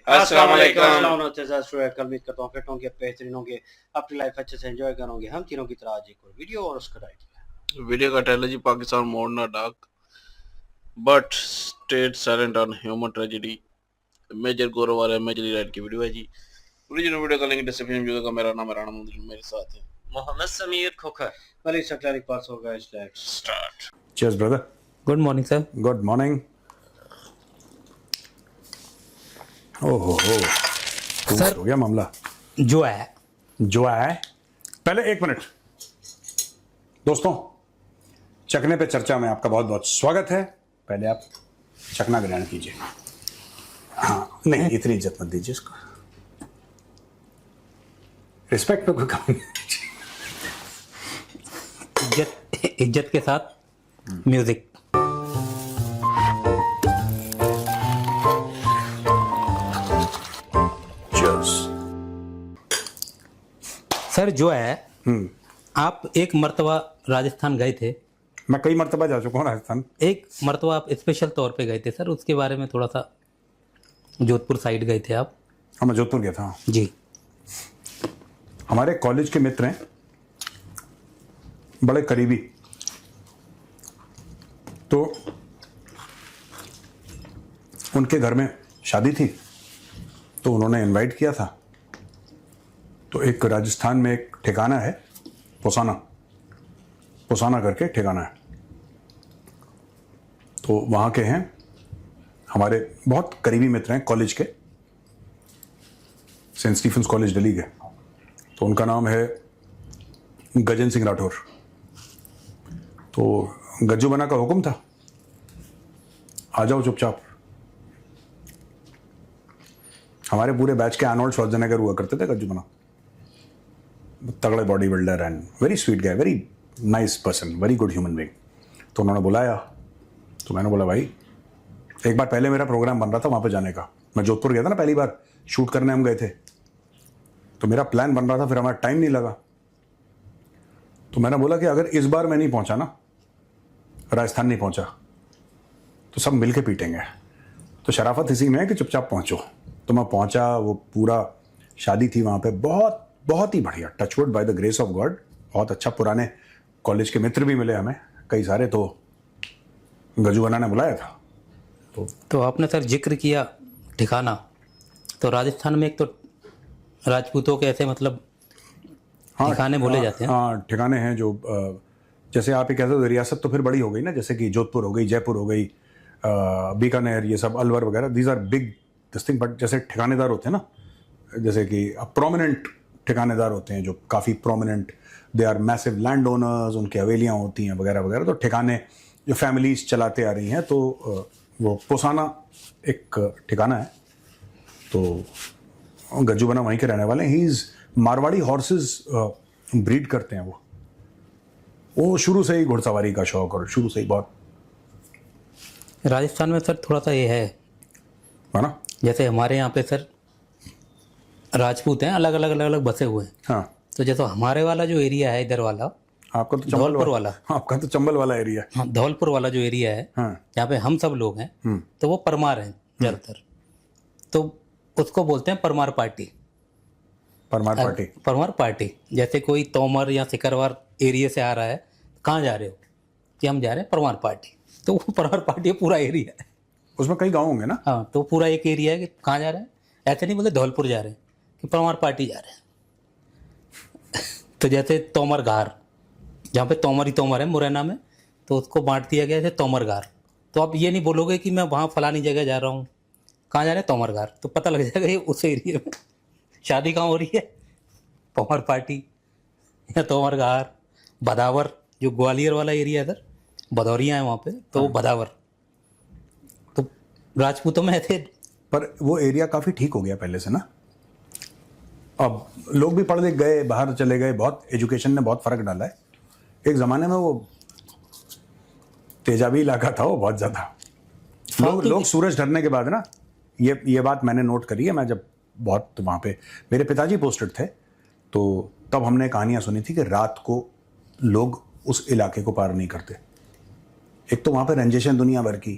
अस्सलाम वालेकुम। कल उम्मीद करता हूँ फिट होंगे, बेहतरीन होंगे, अपनी लाइफ अच्छे से एंजॉय करोगे। हम तीनों की तरह आज एक और वीडियो और उसका टाइटल वीडियो का टाइटल जी पाकिस्तान मोड़ ना डाक but state silent on human tragedy. Major Gaurav वाले मेजर राइट की वीडियो है जी। ओरिजिनल वीडियो का लिंक डिस्क्रिप्शन में होगा। मेरा नाम है राणा मुंदरी, मेरे साथ है मोहम्मद समीर खोखर मलिक सक्लारी पास होगा। Let's start. Cheers, brother. Good morning sir. Good morning. ओहो सर हो गया मामला जो है पहले एक मिनट दोस्तों, चखने पे चर्चा में आपका बहुत बहुत स्वागत है। पहले आप चखना ग्रहण कीजिए। हाँ, नहीं इतनी इज्जत मत दीजिए इसको, रिस्पेक्ट पे कोई कमी नहीं। इज्जत के साथ म्यूजिक। Cheers. सर जो है आप एक मर्तबा राजस्थान गए थे। मैं कई मर्तबा जा चुका हूँ राजस्थान। एक मर्तबा आप स्पेशल तौर पे गए थे सर, उसके बारे में थोड़ा सा। जोधपुर साइड गए थे आप? हाँ, मैं जोधपुर गया था जी। हमारे कॉलेज के मित्र हैं, बड़े करीबी। तो उनके घर में शादी थी, तो उन्होंने इनवाइट किया था। तो एक राजस्थान में एक ठिकाना है, पोसाना करके ठिकाना है। तो वहाँ के हैं हमारे बहुत करीबी मित्र हैं कॉलेज के, सेंट स्टीफेंस कॉलेज दिल्ली के। तो उनका नाम है गजन सिंह राठौर। तो गज्जू बना का हुक्म था, आ जाओ चुपचाप। हमारे पूरे बैच के आर्नोल्ड श्वार्ज़नेगर हुआ करते थे गज्जू बना। तगड़े body builder and very sweet guy, very nice person, very good human being. तो उन्होंने बुलाया, तो मैंने बोला भाई, एक बार पहले मेरा प्रोग्राम बन रहा था वहाँ पे जाने का। मैं जोधपुर गया था ना, पहली बार शूट करने हम गए थे, तो मेरा प्लान बन रहा था, फिर हमारा टाइम नहीं लगा। तो मैंने बोला कि अगर इस बार मैं नहीं पहुँचा ना, राजस्थान नहीं पहुँचा, तो सब मिल के पीटेंगे। तो शराफत इसी में है कि चुपचाप पहुँचो। तो मैं पहुँचा, वो पूरा शादी थी वहाँ पे, बहुत बहुत ही बढ़िया, touchwood by the grace of God. बहुत अच्छा, पुराने कॉलेज के मित्र भी मिले हमें कई सारे। तो गजू बना ने बुलाया था। तो आपने सर जिक्र किया ठिकाना, तो राजस्थान में एक तो राजपूतों के ऐसे मतलब ठिकाने बोले जाते हैं। हाँ, ठिकाने हैं जो जैसे आप ये कहते हो, रियासत तो फिर बड़ी हो गई ना, जैसे कि जोधपुर हो गई, जयपुर हो गई, बीकानेर, ये सब, अलवर वगैरह, these are big this thing. But जैसे ठिकानेदार होते हैं ना, जैसे कि प्रोमिनेंट ठिकानेदार होते हैं जो काफ़ी prominent, they are massive land owners, उनकी हवेलियाँ होती हैं वगैरह वगैरह। तो ठिकाने जो फैमिलीज चलाते आ रही हैं, तो वो पोसाना एक ठिकाना है। तो गज्जू बना वहीं के रहने वाले हैं। He is Marwari horses breed करते हैं वो शुरू से ही घुड़सवारी का शौक, और शुरू से ही बहुत। राजस्थान में सर थोड़ा सा ये है ना, जैसे हमारे यहाँ पे सर राजपूत हैं, अलग अलग बसे हुए हैं। हाँ, तो जैसे हमारे वाला जो एरिया है इधर वाला, आपका तो धौलपुर वाला, आपका तो चंबल वाला एरिया है। हाँ, धौलपुर वाला जो एरिया है, हाँ, जहाँ पे हम सब लोग हैं, तो वो परमार हैं ज़्यादातर। तो उसको बोलते हैं परमार पार्टी। परमार पार्टी। जैसे कोई तोमर या सिकरवार एरिया से आ रहा है, कहाँ जा रहे हो, कि हम जा रहे हैं परमार पार्टी। तो वो परमार पार्टी पूरा एरिया है, उसमें कई गाँव होंगे ना। हाँ, तो पूरा एक एरिया है कि कहाँ जा रहे हैं। ऐसे नहीं बोलते धौलपुर जा रहे हैं, कि परमार पार्टी जा रहे हैं। तो जैसे तोमर घार, जहाँ पे तोमर ही तोमर है मुरैना में, तो उसको बांट दिया गया है तोमर घार। तो आप ये नहीं बोलोगे कि मैं वहाँ फलानी जगह जा रहा हूँ, कहाँ जा रहे हैं, तोमर घार। तो पता लग जाएगा ये उस एरिया में शादी कहाँ हो रही है, तोमर पार्टी या तोमर घार। बदावर, जो ग्वालियर वाला एरिया है सर, भदौरिया है वहाँ पे, तो बदावर। तो राजपूतों में ऐसे, पर वो एरिया काफ़ी ठीक हो गया पहले से ना। अब लोग भी पढ़ लिख गए, बाहर चले गए, बहुत एजुकेशन ने बहुत फ़र्क डाला है। एक ज़माने में वो तेजाबी इलाका था, वो बहुत ज़्यादा। लोग सूरज ढलने के बाद ना, ये बात मैंने नोट करी है। मैं जब बहुत वहाँ पे, मेरे पिताजी पोस्टेड थे, तो तब हमने कहानियाँ सुनी थी कि रात को लोग उस इलाके को पार नहीं करते। एक तो वहाँ पे रंजिशें दुनिया भर की,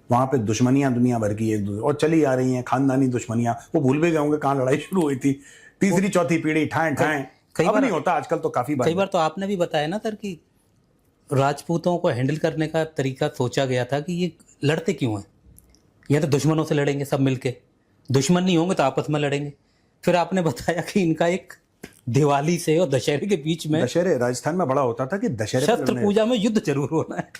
वहां पे दुश्मनियां दुनिया भर की एक दूसरे और चली आ रही हैं, खानदानी दुश्मनियां। वो भूल भी गए होंगे कहाँ लड़ाई शुरू हुई थी। तीसरी चौथी पीढ़ी ठाएं ठाएं। अब नहीं होता आजकल, तो काफी कई बार तो आपने भी बताया ना सर कि राजपूतों को हैंडल करने का तरीका सोचा गया था कि ये लड़ते क्यों हैं, या तो दुश्मनों से लड़ेंगे सब मिलके, दुश्मन नहीं होंगे तो आपस में लड़ेंगे। फिर आपने बताया कि इनका एक दिवाली से और दशहरे के बीच में, दशहरे राजस्थान में बड़ा होता था कि दशहरे शस्त्र पूजा में युद्ध जरूर होना है,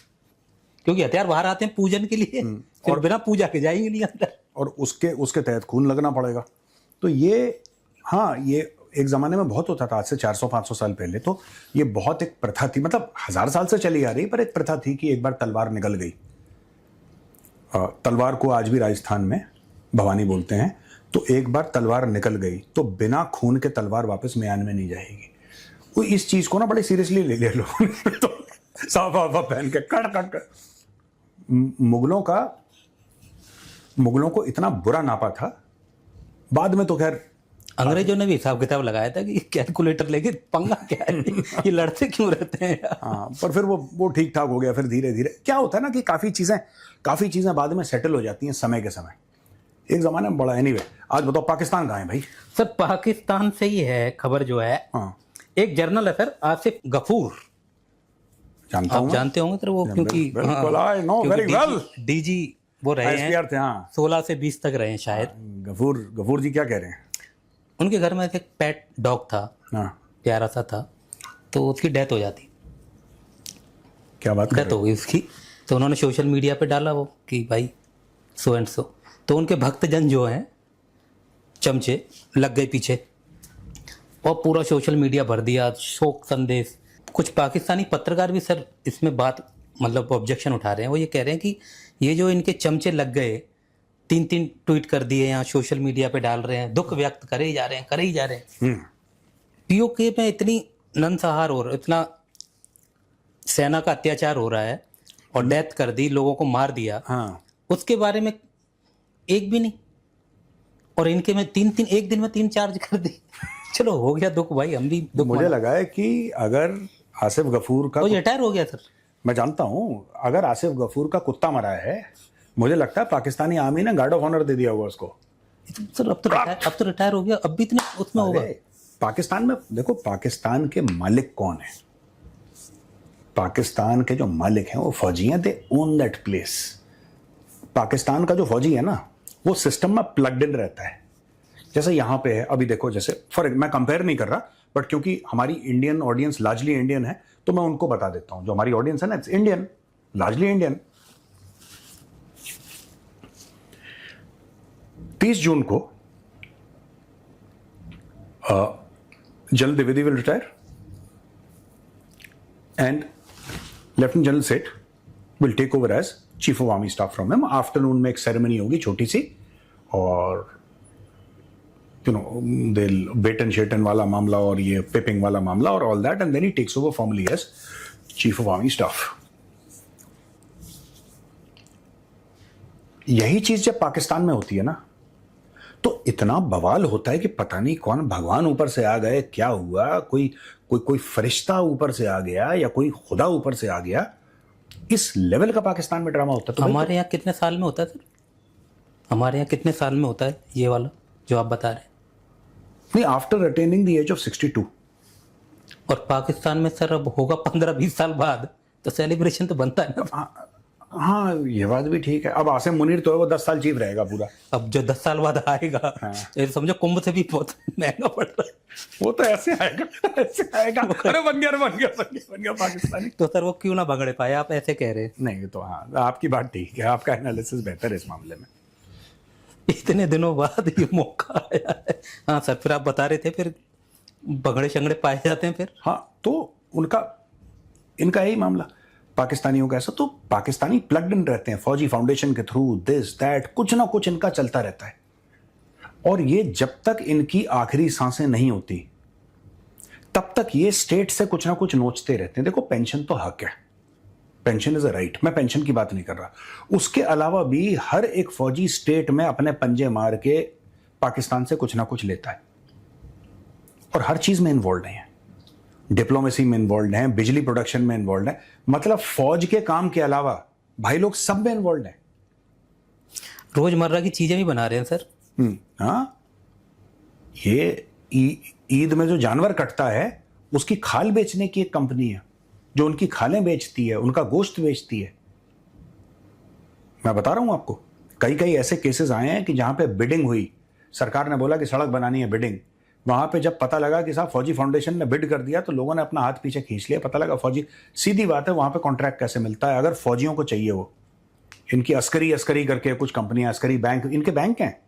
क्योंकि हथियार बाहर आते हैं पूजन के लिए, फिर बिना पूजा के जाएंगे नहीं अंदर, और उसके तहत खून लगना पड़ेगा। तो ये, हाँ, ये एक ज़माने में बहुत होता था, आज से 400-500 साल पहले। तो ये बहुत एक प्रथा थी, मतलब 1000 साल से चली आ रही, पर एक प्रथा थी कि एक बार तलवार निकल गई। तलवार को आज भी राजस्थान में भवानी बोलते हैं। तो एक बार तलवार निकल गई तो बिना खून के तलवार वापस म्यान में नहीं जाएगी। वो इस चीज़ को ना बड़े सीरियसली ले लिया लोगों ने। तो साफा पहन के कट कट कट मुगलों को इतना बुरा नापा था। बाद में तो खैर अंग्रेजों ने भी हिसाब किताब लगाया था कि कैलकुलेटर लेके पंगा क्या है, ये लड़ते क्यों रहते हैं। हाँ, पर फिर वो ठीक ठाक हो गया। फिर धीरे धीरे क्या होता है ना कि काफ़ी चीज़ें बाद में सेटल हो जाती हैं समय के समय। एक ज़माने में बड़ा। एनीवे, आज बताओ पाकिस्तान कहाँ है भाई? सर पाकिस्तान से ही है खबर जो है। हाँ, एक जर्नल है सर, आसिफ गफूर, जानता आप हूँ। जानते होंगे सर वो, क्योंकि बिल्कुल, I know very well। DG वो रहे हैं, ISPR थे, हाँ। 16 से 20 तक रहे हैं शायद। गफूर जी क्या कह रहे हैं? उनके घर में एक पेट डॉग था, हाँ, प्यारा सा था, तो उसकी डेथ हो जाती, क्या बात कर डेथ हो गई उसकी। तो उन्होंने सोशल मीडिया पे डाला वो कि भाई सो एंड सो। तो उनके भक्तजन जो हैं चमचे लग गए पीछे और पूरा सोशल मीडिया भर दिया शोक संदेश। कुछ पाकिस्तानी पत्रकार भी सर इसमें बात मतलब ऑब्जेक्शन उठा रहे हैं। वो ये कह रहे हैं कि ये जो इनके चमचे लग गए, 3-3 ट्वीट कर दिए, यहाँ सोशल मीडिया पे डाल रहे हैं, दुख व्यक्त करे ही जा रहे हैं। पीओके में इतनी नरसंहार हो रहा है, इतना सेना का अत्याचार हो रहा है और डेथ कर दी, लोगों को मार दिया, हाँ, उसके बारे में एक भी नहीं। और इनके में 3-3 एक दिन में 3 चार्ज कर दी। चलो हो गया दुख भाई, हम भी दुख। मुझे लगा है कि अगर आसिफ गफूर का, तो रिटायर हो गया सर, मैं जानता हूँ, अगर आसिफ गफूर का कुत्ता मरा है, मुझे लगता है पाकिस्तानी आर्मी ने गार्ड ऑफ ऑनर दे दिया होगा उसको। सर अब तो रिटायर हो गया, अब भी इतने उसमें होगा। पाकिस्तान में देखो, पाकिस्तान के मालिक कौन है? पाकिस्तान के जो मालिक हैं वो फौजी हैं, दे ओन दैट प्लेस। पाकिस्तान का जो फौजी है ना, वो सिस्टम में प्लग्ड इन रहता है। जैसे यहाँ पे है, अभी देखो, जैसे मैं कंपेयर नहीं कर रहा, बट क्योंकि हमारी इंडियन ऑडियंस लार्जली इंडियन है, तो मैं उनको बता देता हूँ। जो हमारी ऑडियंस है ना, it's Indian, largely Indian. 30 June को general Dwivedi will retire and lieutenant general Seth will take over as chief of army staff from him. Afternoon में एक सेरेमनी होगी छोटी सी, और they'll बेटन शेटन वाला मामला और ये पिपिंग वाला मामला और all that, and then he takes over formally as chief of army staff. यही चीज जब पाकिस्तान में होती है ना, तो इतना बवाल होता है कि पता नहीं कौन भगवान ऊपर से आ गए, क्या हुआ, कोई फरिश्ता ऊपर से आ गया या कोई खुदा ऊपर से आ गया। इस लेवल का पाकिस्तान में ड्रामा होता है। तो हमारे यहाँ कितने साल में होता है सर? हमारे यहाँ कितने साल में होता है ये वाला जो आप बता रहे हैं? नहीं, after attaining the age of 62। और पाकिस्तान में सर अब होगा 15-20 साल बाद, तो सेलिब्रेशन तो बनता है ना। हाँ, ये बात भी ठीक है। अब आसिम मुनीर तो है, वो 10 साल चीफ रहेगा पूरा। अब जो 10 साल बाद आएगा, ये समझो कुंभ से भी बहुत महंगा पड़ रहा है। वो तो ऐसे आएगा। अरे बन गया पाकिस्तानी। तो सर वो क्यों ना भगड़े पाए, आप ऐसे कह रहे हैं? नहीं, तो हाँ, आपकी बात ठीक है, आपका एनालिसिस बेहतर है इस मामले में। इतने दिनों बाद ये मौका आया है। हाँ सर, फिर आप बता रहे थे, फिर भगड़े शंगड़े पाए जाते हैं फिर। हाँ, तो इनका यही मामला पाकिस्तानियों का ऐसा। तो पाकिस्तानी प्लग्ड इन रहते हैं फौजी फाउंडेशन के थ्रू, दिस दैट, कुछ ना कुछ इनका चलता रहता है। और ये जब तक इनकी आखिरी सांसें नहीं होती, तब तक ये स्टेट से कुछ ना कुछ नोचते रहते हैं। देखो, पेंशन तो हक है, पेंशन इज अ राइट, मैं पेंशन की बात नहीं कर रहा। उसके अलावा भी हर एक फौजी स्टेट में अपने पंजे मार के पाकिस्तान से कुछ ना कुछ लेता है, और हर चीज में इन्वॉल्व है, डिप्लोमेसी में इन्वॉल्व हैं, बिजली प्रोडक्शन में इन्वॉल्व हैं। मतलब फौज के काम के अलावा भाई लोग सब में इन्वॉल्व हैं। रोजमर्रा की चीजें भी बना रहे हैं सर। हाँ, ये ईद में जो जानवर कटता है उसकी खाल बेचने की एक कंपनी है जो उनकी खालें बेचती है, उनका गोश्त बेचती है। मैं बता रहा हूं आपको, कई कई ऐसे केसेस आए हैं कि जहां पे बिडिंग हुई, सरकार ने बोला कि सड़क बनानी है, बिडिंग, वहां पे जब पता लगा कि साहब फौजी फाउंडेशन ने बिड कर दिया तो लोगों ने अपना हाथ पीछे खींच लिया। पता लगा फौजी, सीधी बात है, वहां पे कॉन्ट्रैक्ट कैसे मिलता है? अगर फौजियों को चाहिए, वो इनकी अस्करी करके कुछ कंपनियां, अस्करी बैंक, इनके बैंक हैं,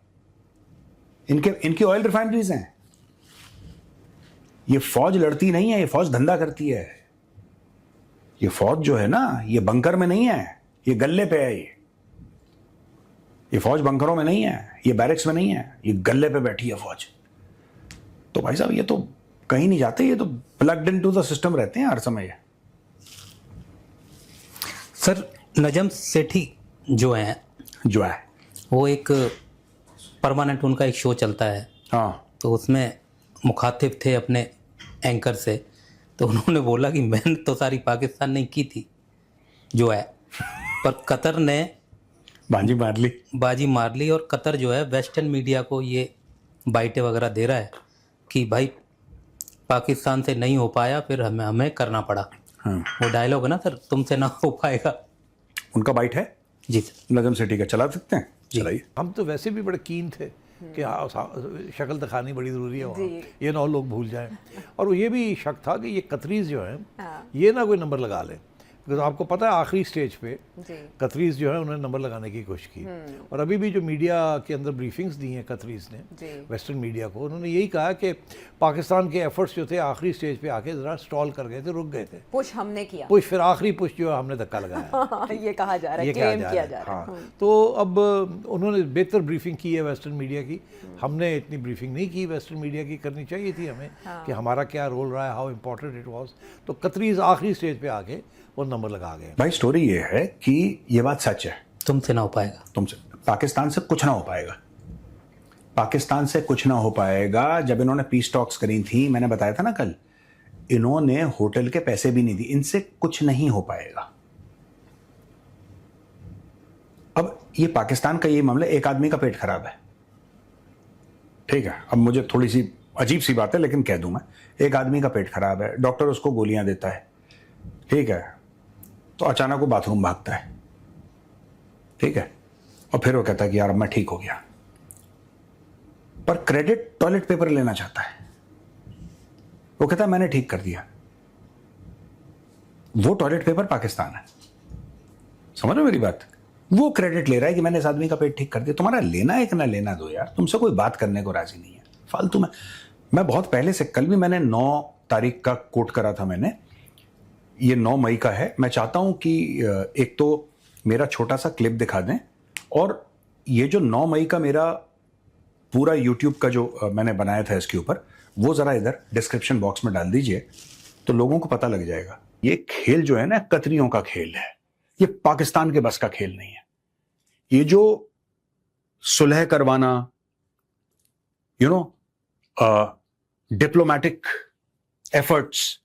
इनकी ऑयल रिफाइनरीज हैं। ये फौज लड़ती नहीं है, ये फौज धंधा करती है। ये फौज जो है ना, ये बंकर में नहीं है, ये गल्ले पे है। ये फौज बंकरों में नहीं है, ये बैरिक्स में नहीं है, ये गल्ले पे बैठी है फौज। तो भाई साहब, ये तो कहीं नहीं जाते, ये तो प्लग्ड इनटू द सिस्टम रहते हैं हर समय। सर नजम सेठी जो है वो एक परमानेंट, उनका एक शो चलता है। हाँ, तो उसमें मुखातिब थे अपने एंकर से, तो उन्होंने बोला कि मैंने तो सारी पाकिस्तान नहीं की थी जो है, पर कतर ने बाजी मार ली। और कतर जो है वेस्टर्न मीडिया को ये बाइटें वगैरह दे रहा है कि भाई पाकिस्तान से नहीं हो पाया, फिर हमें करना पड़ा। हाँ। वो डायलॉग है ना सर, तुमसे ना हो पाएगा। उनका बाइट है जी सर, नजम सेठी का, चला सकते हैं? चलाइए। हम तो वैसे भी बड़े कीन थे कि शक्ल दिखानी बड़ी ज़रूरी है वहाँ, ये ना लोग भूल जाएं। और ये भी शक था कि ये कतरीज जो हैं ये ना कोई नंबर लगा लें, बिकॉज आपको पता है आखिरी स्टेज पे कतरीज जो है उन्होंने नंबर लगाने की कोशिश की। और अभी भी जो मीडिया के अंदर ब्रीफिंग्स दी हैं कतरीज ने वेस्टर्न मीडिया को, उन्होंने यही कहा कि पाकिस्तान के एफर्ट्स जो थे आखिरी स्टेज पे आके ज़रा स्टॉल कर गए थे, रुक गए थे। पुश हमने किया, पुश, फिर आखिरी पुश जो है हमने धक्का लगाया। ये कहा जा रहा है, क्लेम किया जा रहा है। हाँ, तो अब उन्होंने बेहतर ब्रीफिंग की है वेस्टर्न मीडिया की, हमने इतनी ब्रीफिंग नहीं की वेस्टर्न मीडिया की, करनी चाहिए थी हमें कि हमारा क्या रोल रहा है, हाउ इम्पोर्टेंट इट वाज। तो कतरीज आखिरी स्टेज पे आके वो नंबर लगा गए। भाई स्टोरी ये है कि ये बात सच है, तुमसे ना हो पाएगा, तुमसे, पाकिस्तान से कुछ ना हो पाएगा, पाकिस्तान से कुछ ना हो पाएगा। जब इन्होंने पीस टॉक्स करी थी, मैंने बताया था ना कल, इन्होंने होटल के पैसे भी नहीं दिए, इनसे कुछ नहीं हो पाएगा। अब ये पाकिस्तान का ये मामला, एक आदमी का पेट खराब है, ठीक है, अब मुझे थोड़ी सी अजीब सी बात है लेकिन कह दूं मैं, एक आदमी का पेट खराब है, डॉक्टर उसको गोलियां देता है, ठीक है, तो अचानक वो बाथरूम भागता है, ठीक है, और फिर वो कहता है कि यार अब मैं ठीक हो गया, पर क्रेडिट टॉयलेट पेपर लेना चाहता है। वो कहता है मैंने ठीक कर दिया, वो टॉयलेट पेपर पाकिस्तान है, समझ रहे हो मेरी बात? वो क्रेडिट ले रहा है कि मैंने इस आदमी का पेट ठीक कर दिया। तुम्हारा लेना है कि ना लेना दो यार, तुमसे कोई बात करने को राजी नहीं है फालतू में। मैं बहुत पहले से, कल भी मैंने 9 तारीख का कोट करा था मैंने, ये 9 मई का है। मैं चाहता हूं कि एक तो मेरा छोटा सा क्लिप दिखा दें, और ये जो 9 मई का मेरा पूरा यूट्यूब का जो मैंने बनाया था इसके ऊपर, वो जरा इधर डिस्क्रिप्शन बॉक्स में डाल दीजिए तो लोगों को पता लग जाएगा। ये खेल जो है ना, कतरियों का खेल है, ये पाकिस्तान के बस का खेल नहीं है। ये जो सुलह करवाना, you know, diplomatic efforts,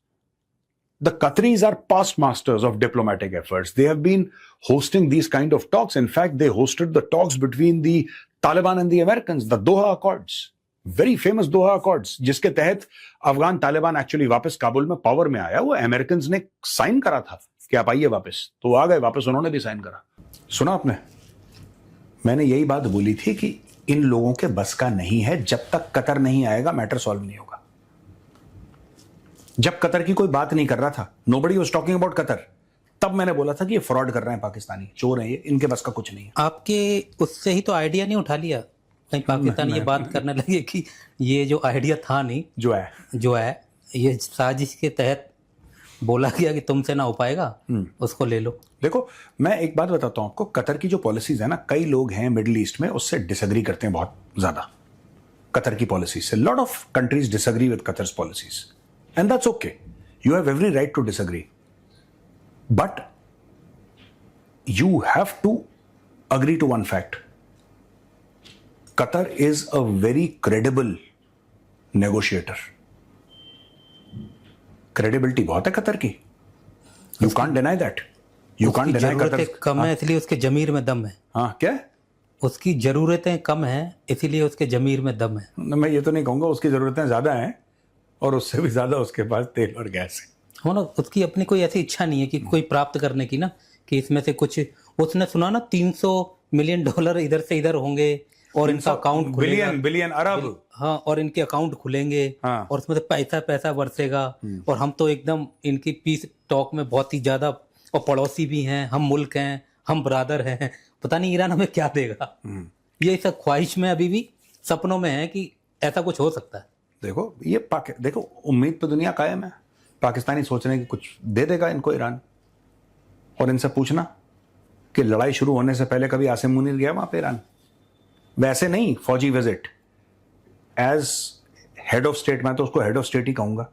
the Qataris are past masters of diplomatic efforts. They have been hosting these kind of talks. In fact, they hosted the talks between the Taliban and the Americans, the Doha Accords, very famous Doha Accords, जिसके तहत Afghan Taliban actually वापस काबुल में power में आया। वो American ने sign करा था कि आप आइए वापस, तो आ गए वापस, उन्होंने भी साइन करा। सुना आपने? मैंने यही बात बोली थी कि इन लोगों के बस का नहीं है, जब तक कतर नहीं आएगा मैटर सॉल्व नहीं होगा। जब कतर की कोई बात नहीं कर रहा था, nobody was talking about Qatar, तब मैंने बोला था कि ये फ्रॉड कर रहे हैं, पाकिस्तानी चोर हैं, ये इनके बस का कुछ नहीं है। आपके उससे ही तो आइडिया नहीं उठा लिया, कहीं पाकिस्तान ये बात करने लगे कि ये जो आइडिया था नहीं, जो है ये साजिश के तहत बोला गया कि तुमसे ना हो पाएगा, उसको ले लो। देखो, मैं एक बात बताता हूं आपको, कतर की जो पॉलिसीज है ना, कई लोग हैं मिडिल ईस्ट में उससे डिसएग्री करते हैं बहुत ज्यादा, कतर की पॉलिसी से। Lot of countries disagree with Qatar's policies, and that's okay. You have every right to disagree, but you have to agree to one fact. Qatar is a very credible negotiator. Credibility बहुत है Qatar की, you can't deny that. You can't deny Qatar. कम है इसलिए उसके जमीर में दम है। हाँ, क्या? उसकी ज़रूरतें कम हैं, इसीलिए उसके ज़मीर में दम है। मैं ये तो नहीं कहूँगा उसकी ज़रूरतें ज़्यादा हैं और उससे भी ज़्यादा उसके पास तेल और गैस है। हो ना, उसकी अपनी कोई ऐसी इच्छा नहीं है कि कोई प्राप्त करने की ना, कि इसमें से कुछ, उसने सुना ना 300 मिलियन डॉलर इधर से इधर होंगे और इनका अकाउंट खुलेगा, बिलियन अरब। हाँ, और इनके अकाउंट खुलेंगे हाँ। और उसमें से पैसा पैसा बरसेगा और हम तो एकदम इनकी पीस टॉक में बहुत ही ज्यादा, और पड़ोसी भी हैं, हम मुल्क हैं, हम ब्रादर हैं, पता नहीं ईरान हमें क्या देगा। ये सब ख्वाहिश में अभी भी सपनों में है कि ऐसा कुछ हो सकता है। देखो ये देखो उम्मीद पे दुनिया कायम है। पाकिस्तानी सोच रहे हैं कि कुछ दे देगा इनको ईरान, और इनसे पूछना कि लड़ाई शुरू होने से पहले कभी आसिम मुनीर गया वहां पे ईरान? वैसे नहीं फौजी visit, as head of state. मैं तो उसको हेड ऑफ स्टेट ही कहूंगा,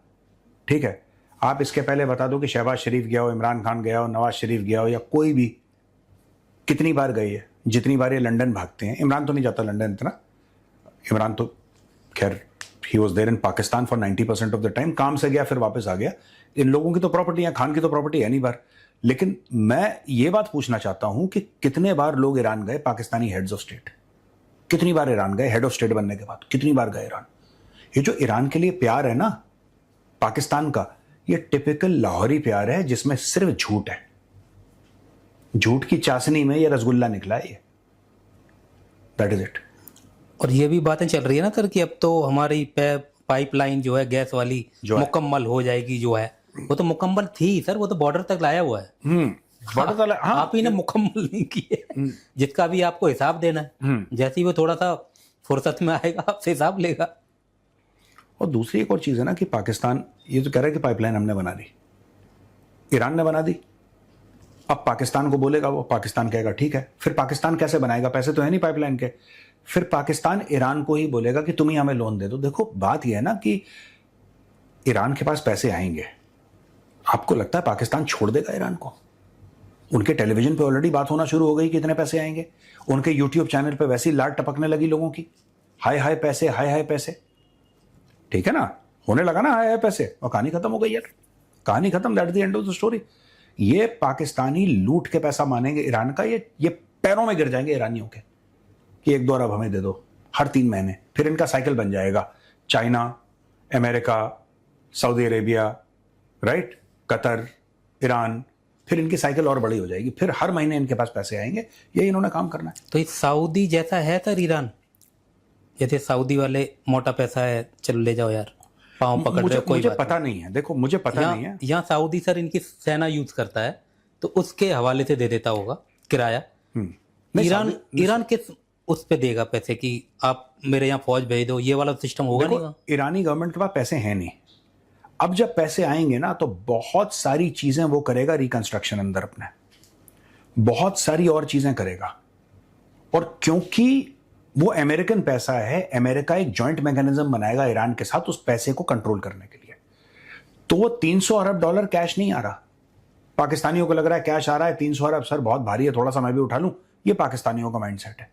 ठीक है। आप इसके पहले बता दो कि शहबाज शरीफ गया हो, इमरान खान गया हो, नवाज शरीफ गया हो, या कोई भी कितनी बार गई है? जितनी बार ये लंदन भागते हैं। इमरान तो नहीं जाता लंदन इतना, इमरान तो खैर he was there in Pakistan for 90% of the time, काम से गया फिर वापस आ गया। इन लोगों की तो प्रॉपर्टी है, खान की तो प्रॉपर्टी है नहीं बार। लेकिन मैं ये बात पूछना चाहता हूं कि कितने बार लोग ईरान गए, पाकिस्तानी हेड्स ऑफ स्टेट कितनी बार ईरान गए? हेड ऑफ स्टेट बनने के बाद कितनी बार गए ईरान? ये जो ईरान के लिए प्यार है ना पाकिस्तान का, ये टिपिकल लाहौरी प्यार है जिसमें सिर्फ झूठ है। झूठ की चाशनी में ये रसगुल्ला निकला है, ये दैट इज इट। और ये भी बातें चल रही है ना सर कि अब तो हमारी पाइपलाइन जो है गैस वाली मुकम्मल हो जाएगी, जो है वो तो मुकम्मल थी सर, वो तो बॉर्डर तक लाया हुआ है। बॉर्डर तक हाँ। आप ही ने मुकम्मल नहीं किए, जिसका भी आपको हिसाब देना है। जैसे ही वो थोड़ा सा फुर्सत में आएगा आपसे हिसाब लेगा। और दूसरी एक और चीज है ना कि पाकिस्तान ये तो कह रहा है कि पाइपलाइन हमने बना दी, ईरान ने बना दी। अब पाकिस्तान को बोलेगा, वो पाकिस्तान कहेगा ठीक है। फिर पाकिस्तान कैसे बनाएगा? पैसे तो है नहीं पाइपलाइन के। फिर पाकिस्तान ईरान को ही बोलेगा कि तुम ही हमें लोन दे दो। देखो बात यह है ना कि ईरान के पास पैसे आएंगे, आपको लगता है पाकिस्तान छोड़ देगा ईरान को? उनके टेलीविजन पे ऑलरेडी बात होना शुरू हो गई कि इतने पैसे आएंगे। उनके यूट्यूब चैनल पे वैसी लाट टपकने लगी लोगों की, हाय हाय पैसे, हाय हाय पैसे। ठीक है ना, होने लगा ना हाय हाय पैसे, और कहानी खत्म हो गई यार, कहानी खत्म, that the end of the story. ये पाकिस्तानी लूट के पैसा मानेंगे ईरान का, ये पैरों में गिर जाएंगे ईरानियों के कि 1-2 अरब हमें दे दो हर 3 महीने। फिर इनका साइकिल बन जाएगा, China, America, Saudi Arabia, right, Qatar, Iran, फिर इनकी साइकिल और बड़ी हो जाएगी। फिर हर महीने इनके पास पैसे आएंगे, यही इन्होंने काम करना है। तो ये सऊदी जैसा है सर ईरान, जैसे सऊदी वाले मोटा पैसा है, चलो ले जाओ यार, पाँव पकड़ रहे हो, कोई मुझे बात पता नहीं है। देखो मुझे पता नहीं है। यहाँ सऊदी सर इनकी सेना यूज करता है, तो उसके हवाले से दे देता होगा किराया। ईरान किस उस पे देगा पैसे कि आप मेरे यहाँ फौज भेज दो? ये वाला सिस्टम होगा नहीं। ईरानी गवर्नमेंट के पास पैसे हैं नहीं। अब जब पैसे आएंगे ना तो बहुत सारी चीजें वो करेगा, रिकंस्ट्रक्शन अंदर अपने बहुत सारी और चीजें करेगा। और क्योंकि वो अमेरिकन पैसा है, अमेरिका एक जॉइंट मैकेनिज्म बनाएगा ईरान के साथ उस पैसे को कंट्रोल करने के लिए। तो वो 300 अरब डॉलर कैश नहीं आ रहा। पाकिस्तानियों को लग रहा है कैश आ रहा है 300 अरब, सर बहुत भारी है, थोड़ा सा मैं भी उठा लूं। ये पाकिस्तानियों का माइंडसेट है।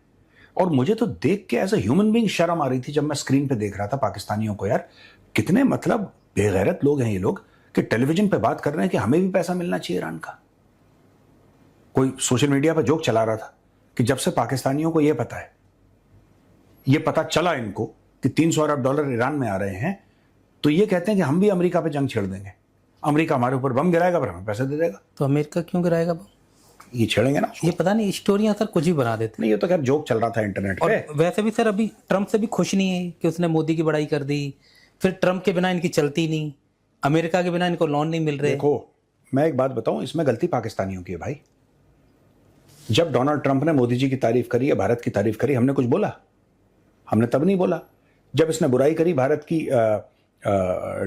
और मुझे तो देख के एज अ ह्यूमन बीइंग शर्म आ रही थी जब मैं स्क्रीन पे देख रहा था पाकिस्तानियों को। यार कितने मतलब बेगैरत लोग हैं ये लोग कि टेलीविजन पे बात कर रहे हैं कि हमें भी पैसा मिलना चाहिए ईरान का। कोई सोशल मीडिया पर जोक चला रहा था कि जब से पाकिस्तानियों को ये पता चला इनको कि 300 अरब डॉलर ईरान में आ रहे हैं, तो ये कहते हैं कि हम भी अमेरिका पे जंग छेड़ देंगे, अमेरिका हमारे ऊपर बम गिराएगा पर हमें पैसे दे देगा। तो अमेरिका क्यों गिराएगा बम? ये छेड़ेंगे ना। ये पता नहीं, स्टोरियां सर कुछ ही बना देते। नहीं, ये तो खैर जोक चल रहा था इंटरनेट पे। और वैसे भी सर अभी ट्रम्प से भी खुश नहीं है कि उसने मोदी की बड़ाई कर दी। फिर ट्रम्प के बिना इनकी चलती नहीं, अमेरिका के बिना इनको लोन नहीं मिल रहे। देखो मैं एक बात बताऊं, इसमें गलती पाकिस्तानियों की है भाई। जब डोनाल्ड ट्रंप ने मोदी जी की तारीफ करी या भारत की तारीफ करी, हमने कुछ बोला? हमने तब नहीं बोला। जब इसने बुराई करी भारत की,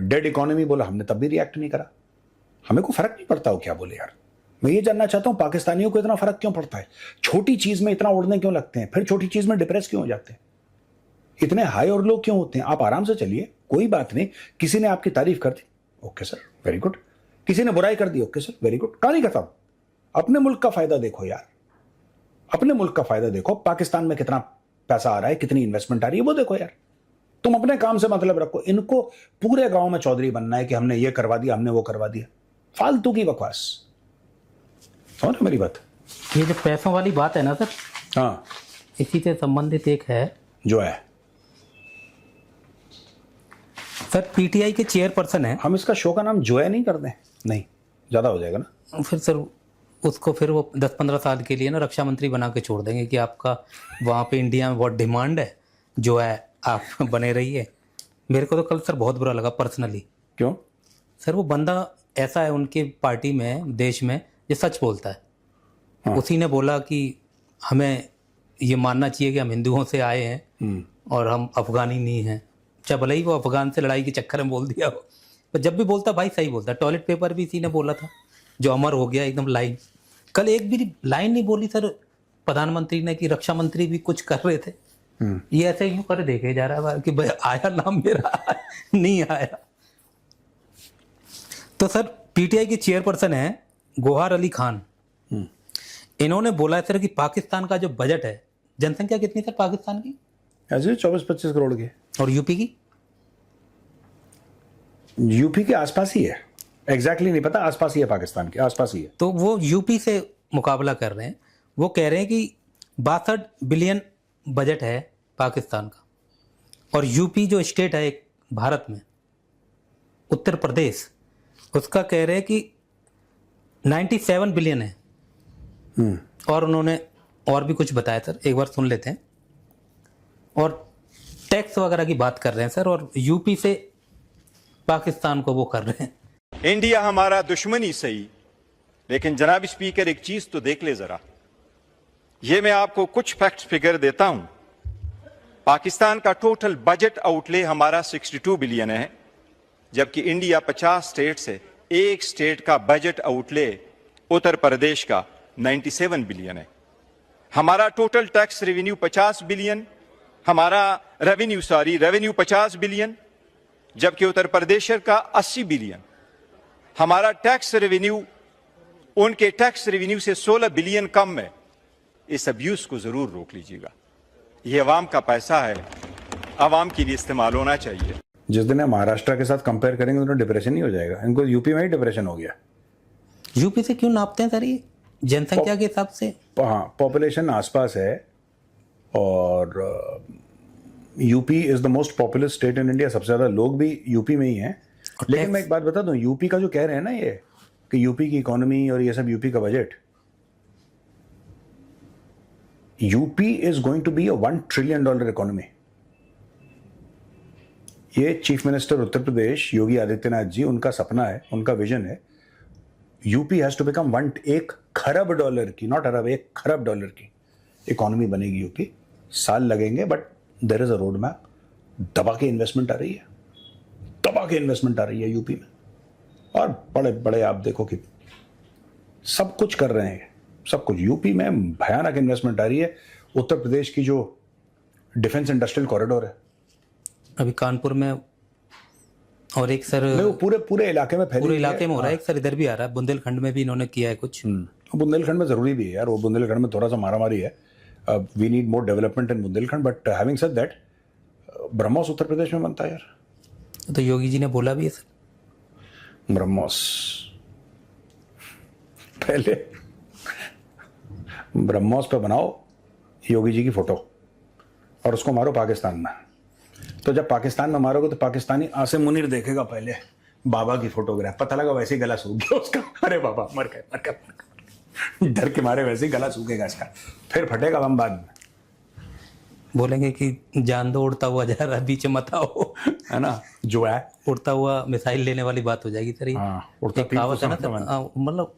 डेड इकोनॉमी बोला, हमने तब भी रिएक्ट नहीं करा। हमें को फर्क नहीं पड़ता हो क्या बोले यार। मैं ये जानना चाहता हूं पाकिस्तानियों को इतना फर्क क्यों पड़ता है? छोटी चीज में इतना उड़ने क्यों लगते हैं, फिर छोटी चीज में डिप्रेस क्यों हो जाते हैं, इतने हाई और लो क्यों होते हैं? आप आराम से चलिए, कोई बात नहीं। किसी ने आपकी तारीफ कर दी, ओके सर वेरी गुड। किसी ने बुराई कर दी, ओके सर वेरी गुड। कहानी खत्म। अपने मुल्क का फायदा देखो यार, अपने मुल्क का फायदा देखो। पाकिस्तान में कितना पैसा आ रहा है, कितनी इन्वेस्टमेंट आ रही है, वो देखो यार। तुम अपने काम से मतलब रखो। इनको पूरे गांव में चौधरी बनना है कि हमने ये करवा दिया, हमने वो करवा दिया, फालतू की बकवास। समझ मेरी बात? ये जो पैसों वाली बात है ना सर, हाँ, इसी से संबंधित एक है जो है सर, पीटीआई के चेयरपर्सन है। हम इसका शो का नाम जो है नहीं कर दें? नहीं, ज़्यादा हो जाएगा ना। फिर सर उसको फिर वो 10-15 साल के लिए ना रक्षा मंत्री बना के छोड़ देंगे कि आपका वहाँ पे इंडिया में बहुत डिमांड है, जो है आप बने रहिए। मेरे को तो कल सर बहुत बुरा लगा पर्सनली। क्यों? सर वो बंदा ऐसा है उनके पार्टी में, देश में, जो सच बोलता है। हाँ। उसी ने बोला कि हमें ये मानना चाहिए कि हम हिंदुओं से आए हैं और हम अफगानी नहीं हैं। चाहे भले ही वो अफगान से लड़ाई के चक्कर में बोल दिया हो, पर जब भी बोलता भाई सही बोलता। टॉयलेट पेपर भी इसी ने बोला था, जो अमर हो गया एकदम लाइन। कल एक भी लाइन नहीं बोली सर प्रधानमंत्री ने कि रक्षा मंत्री भी कुछ कर रहे थे। ये ऐसे यूं कर देखे जा रहा है कि भाई आया नाम मेरा नहीं आया। तो सर पीटीआई के चेयरपर्सन है गोहार अली खान। इन्होंने बोला है सर कि पाकिस्तान का जो बजट है, जनसंख्या कितनी सर पाकिस्तान की? ऐसे 24-25 करोड़ के। और यूपी की? यूपी के आसपास ही है, एग्जैक्टली नहीं पता, आसपास ही है, पाकिस्तान के आसपास ही है। तो वो यूपी से मुकाबला कर रहे हैं। वो कह रहे हैं कि 62 बिलियन बजट है पाकिस्तान का, और यूपी जो स्टेट है एक भारत में, उत्तर प्रदेश, उसका कह रहे हैं कि 97 बिलियन है। और उन्होंने और भी कुछ बताया सर, एक बार सुन लेते हैं। और टैक्स वगैरह की बात कर रहे हैं सर, और यूपी से पाकिस्तान को वो कर रहे हैं। इंडिया हमारा दुश्मन ही सही, लेकिन जनाब स्पीकर एक चीज तो देख ले जरा। ये मैं आपको कुछ फैक्ट्स फिगर देता हूं। पाकिस्तान का टोटल बजट आउटले हमारा 62 बिलियन है, जबकि इंडिया 50 स्टेट से एक स्टेट का बजट आउटले उत्तर प्रदेश का 97 बिलियन है। हमारा total tax revenue 50 billion, revenue 50 billion, जबकि उत्तर प्रदेश का 80 बिलियन। हमारा टैक्स रेवेन्यू उनके टैक्स रेवेन्यू से 16 बिलियन कम है। इस अब्यूज को जरूर रोक लीजिएगा। यह अवाम का पैसा है, अवाम के लिए इस्तेमाल होना चाहिए। जिस दिन महाराष्ट्र के साथ कंपेयर करेंगे तो डिप्रेशन ही हो जाएगा। इनको यूपी में ही डिप्रेशन हो गया। यूपी से क्यों नापते हैं सर ये जनसंख्या के हिसाब से? हाँ, पॉपुलेशन आसपास है, और UP is the most populous state in India. सबसे ज्यादा लोग भी यूपी में ही हैं। लेकिन मैं एक बात बता दूं, यूपी का जो कह रहे हैं ना ये कि यूपी की इकोनॉमी और ये सब, यूपी का budget, UP is going to be a $1 trillion economy. ये चीफ मिनिस्टर उत्तर प्रदेश योगी आदित्यनाथ जी, उनका सपना है, उनका विजन है। यूपी हैज टू बिकम $1 खरब की, नॉट अरब, $1 खरब की इकोनॉमी बनेगी यूपी। साल लगेंगे, but there is a road map. दबा के इन्वेस्टमेंट आ रही है, दबा के इन्वेस्टमेंट आ रही है यूपी में। और बड़े बड़े आप देखो कि सब कुछ कर रहे हैं, सब कुछ यूपी में भयानक इन्वेस्टमेंट आ रही है। उत्तर प्रदेश की जो डिफेंस इंडस्ट्रियल कॉरिडोर है अभी कानपुर में, और एक सर वो पूरे इलाके में फैली, पूरे इलाके में हो रहा है। एक सर इधर भी आ रहा है, बुंदेलखंड में भी इन्होंने किया है कुछ। बुंदेलखंड में जरूरी भी है यार, वो बुंदेलखंड में थोड़ा सा मारामारी है। We need more development in Bundelkhand, but having said that, BrahMos Uttar Pradesh में बनता है यार। तो योगी जी ने बोला भी है सर, ब्रह्मोस पहले ब्रह्मोस पे बनाओ योगी जी की फोटो और उसको मारो पाकिस्तान में। तो जब पाकिस्तान में मारोगे तो पाकिस्तानी आसिम मुनीर देखेगा पहले बाबा की फोटोग्राफ, पता लगा वैसे ही गला सूख गया उसका। अरे बाबा मर गए, डर के मारे वैसे ही गला सूखेगा इसका, फिर फटेगा बम बाद में। बोलेंगे कि जान दो उड़ता हुआ जा रहा है, बीच में मत आओ, है ना, जो है उड़ता हुआ मिसाइल लेने वाली बात हो जाएगी सर। ये उड़ता कहावत है ना सर, मतलब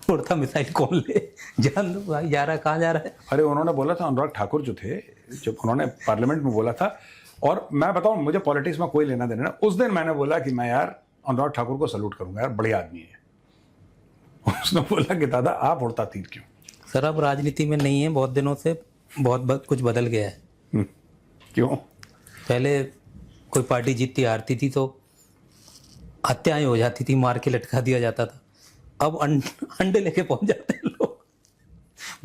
उड़ता मिसाइल कौन ले, जान दो भाई, जा रहा है, कहाँ जा रहा है। अरे उन्होंने बोला था, अनुराग ठाकुर जो थे, जब उन्होंने पार्लियामेंट में बोला था, और मैं बताऊं मुझे पॉलिटिक्स में कोई लेना देना ना, उस दिन मैंने बोला कि मैं यार अनुराग ठाकुर को सल्यूट करूंगा यार, बड़े आदमी है। उसने बोला कि दादा आप उड़ता तीर क्यों। सर अब राजनीति में नहीं है बहुत दिनों से, बहुत कुछ बदल गया है। क्यों? पहले कोई पार्टी जीतती हारती थी तो हत्याएं हो जाती थी, मार के लटका दिया जाता था। अब अंडे लेके पहुंच जाते हैं लोग।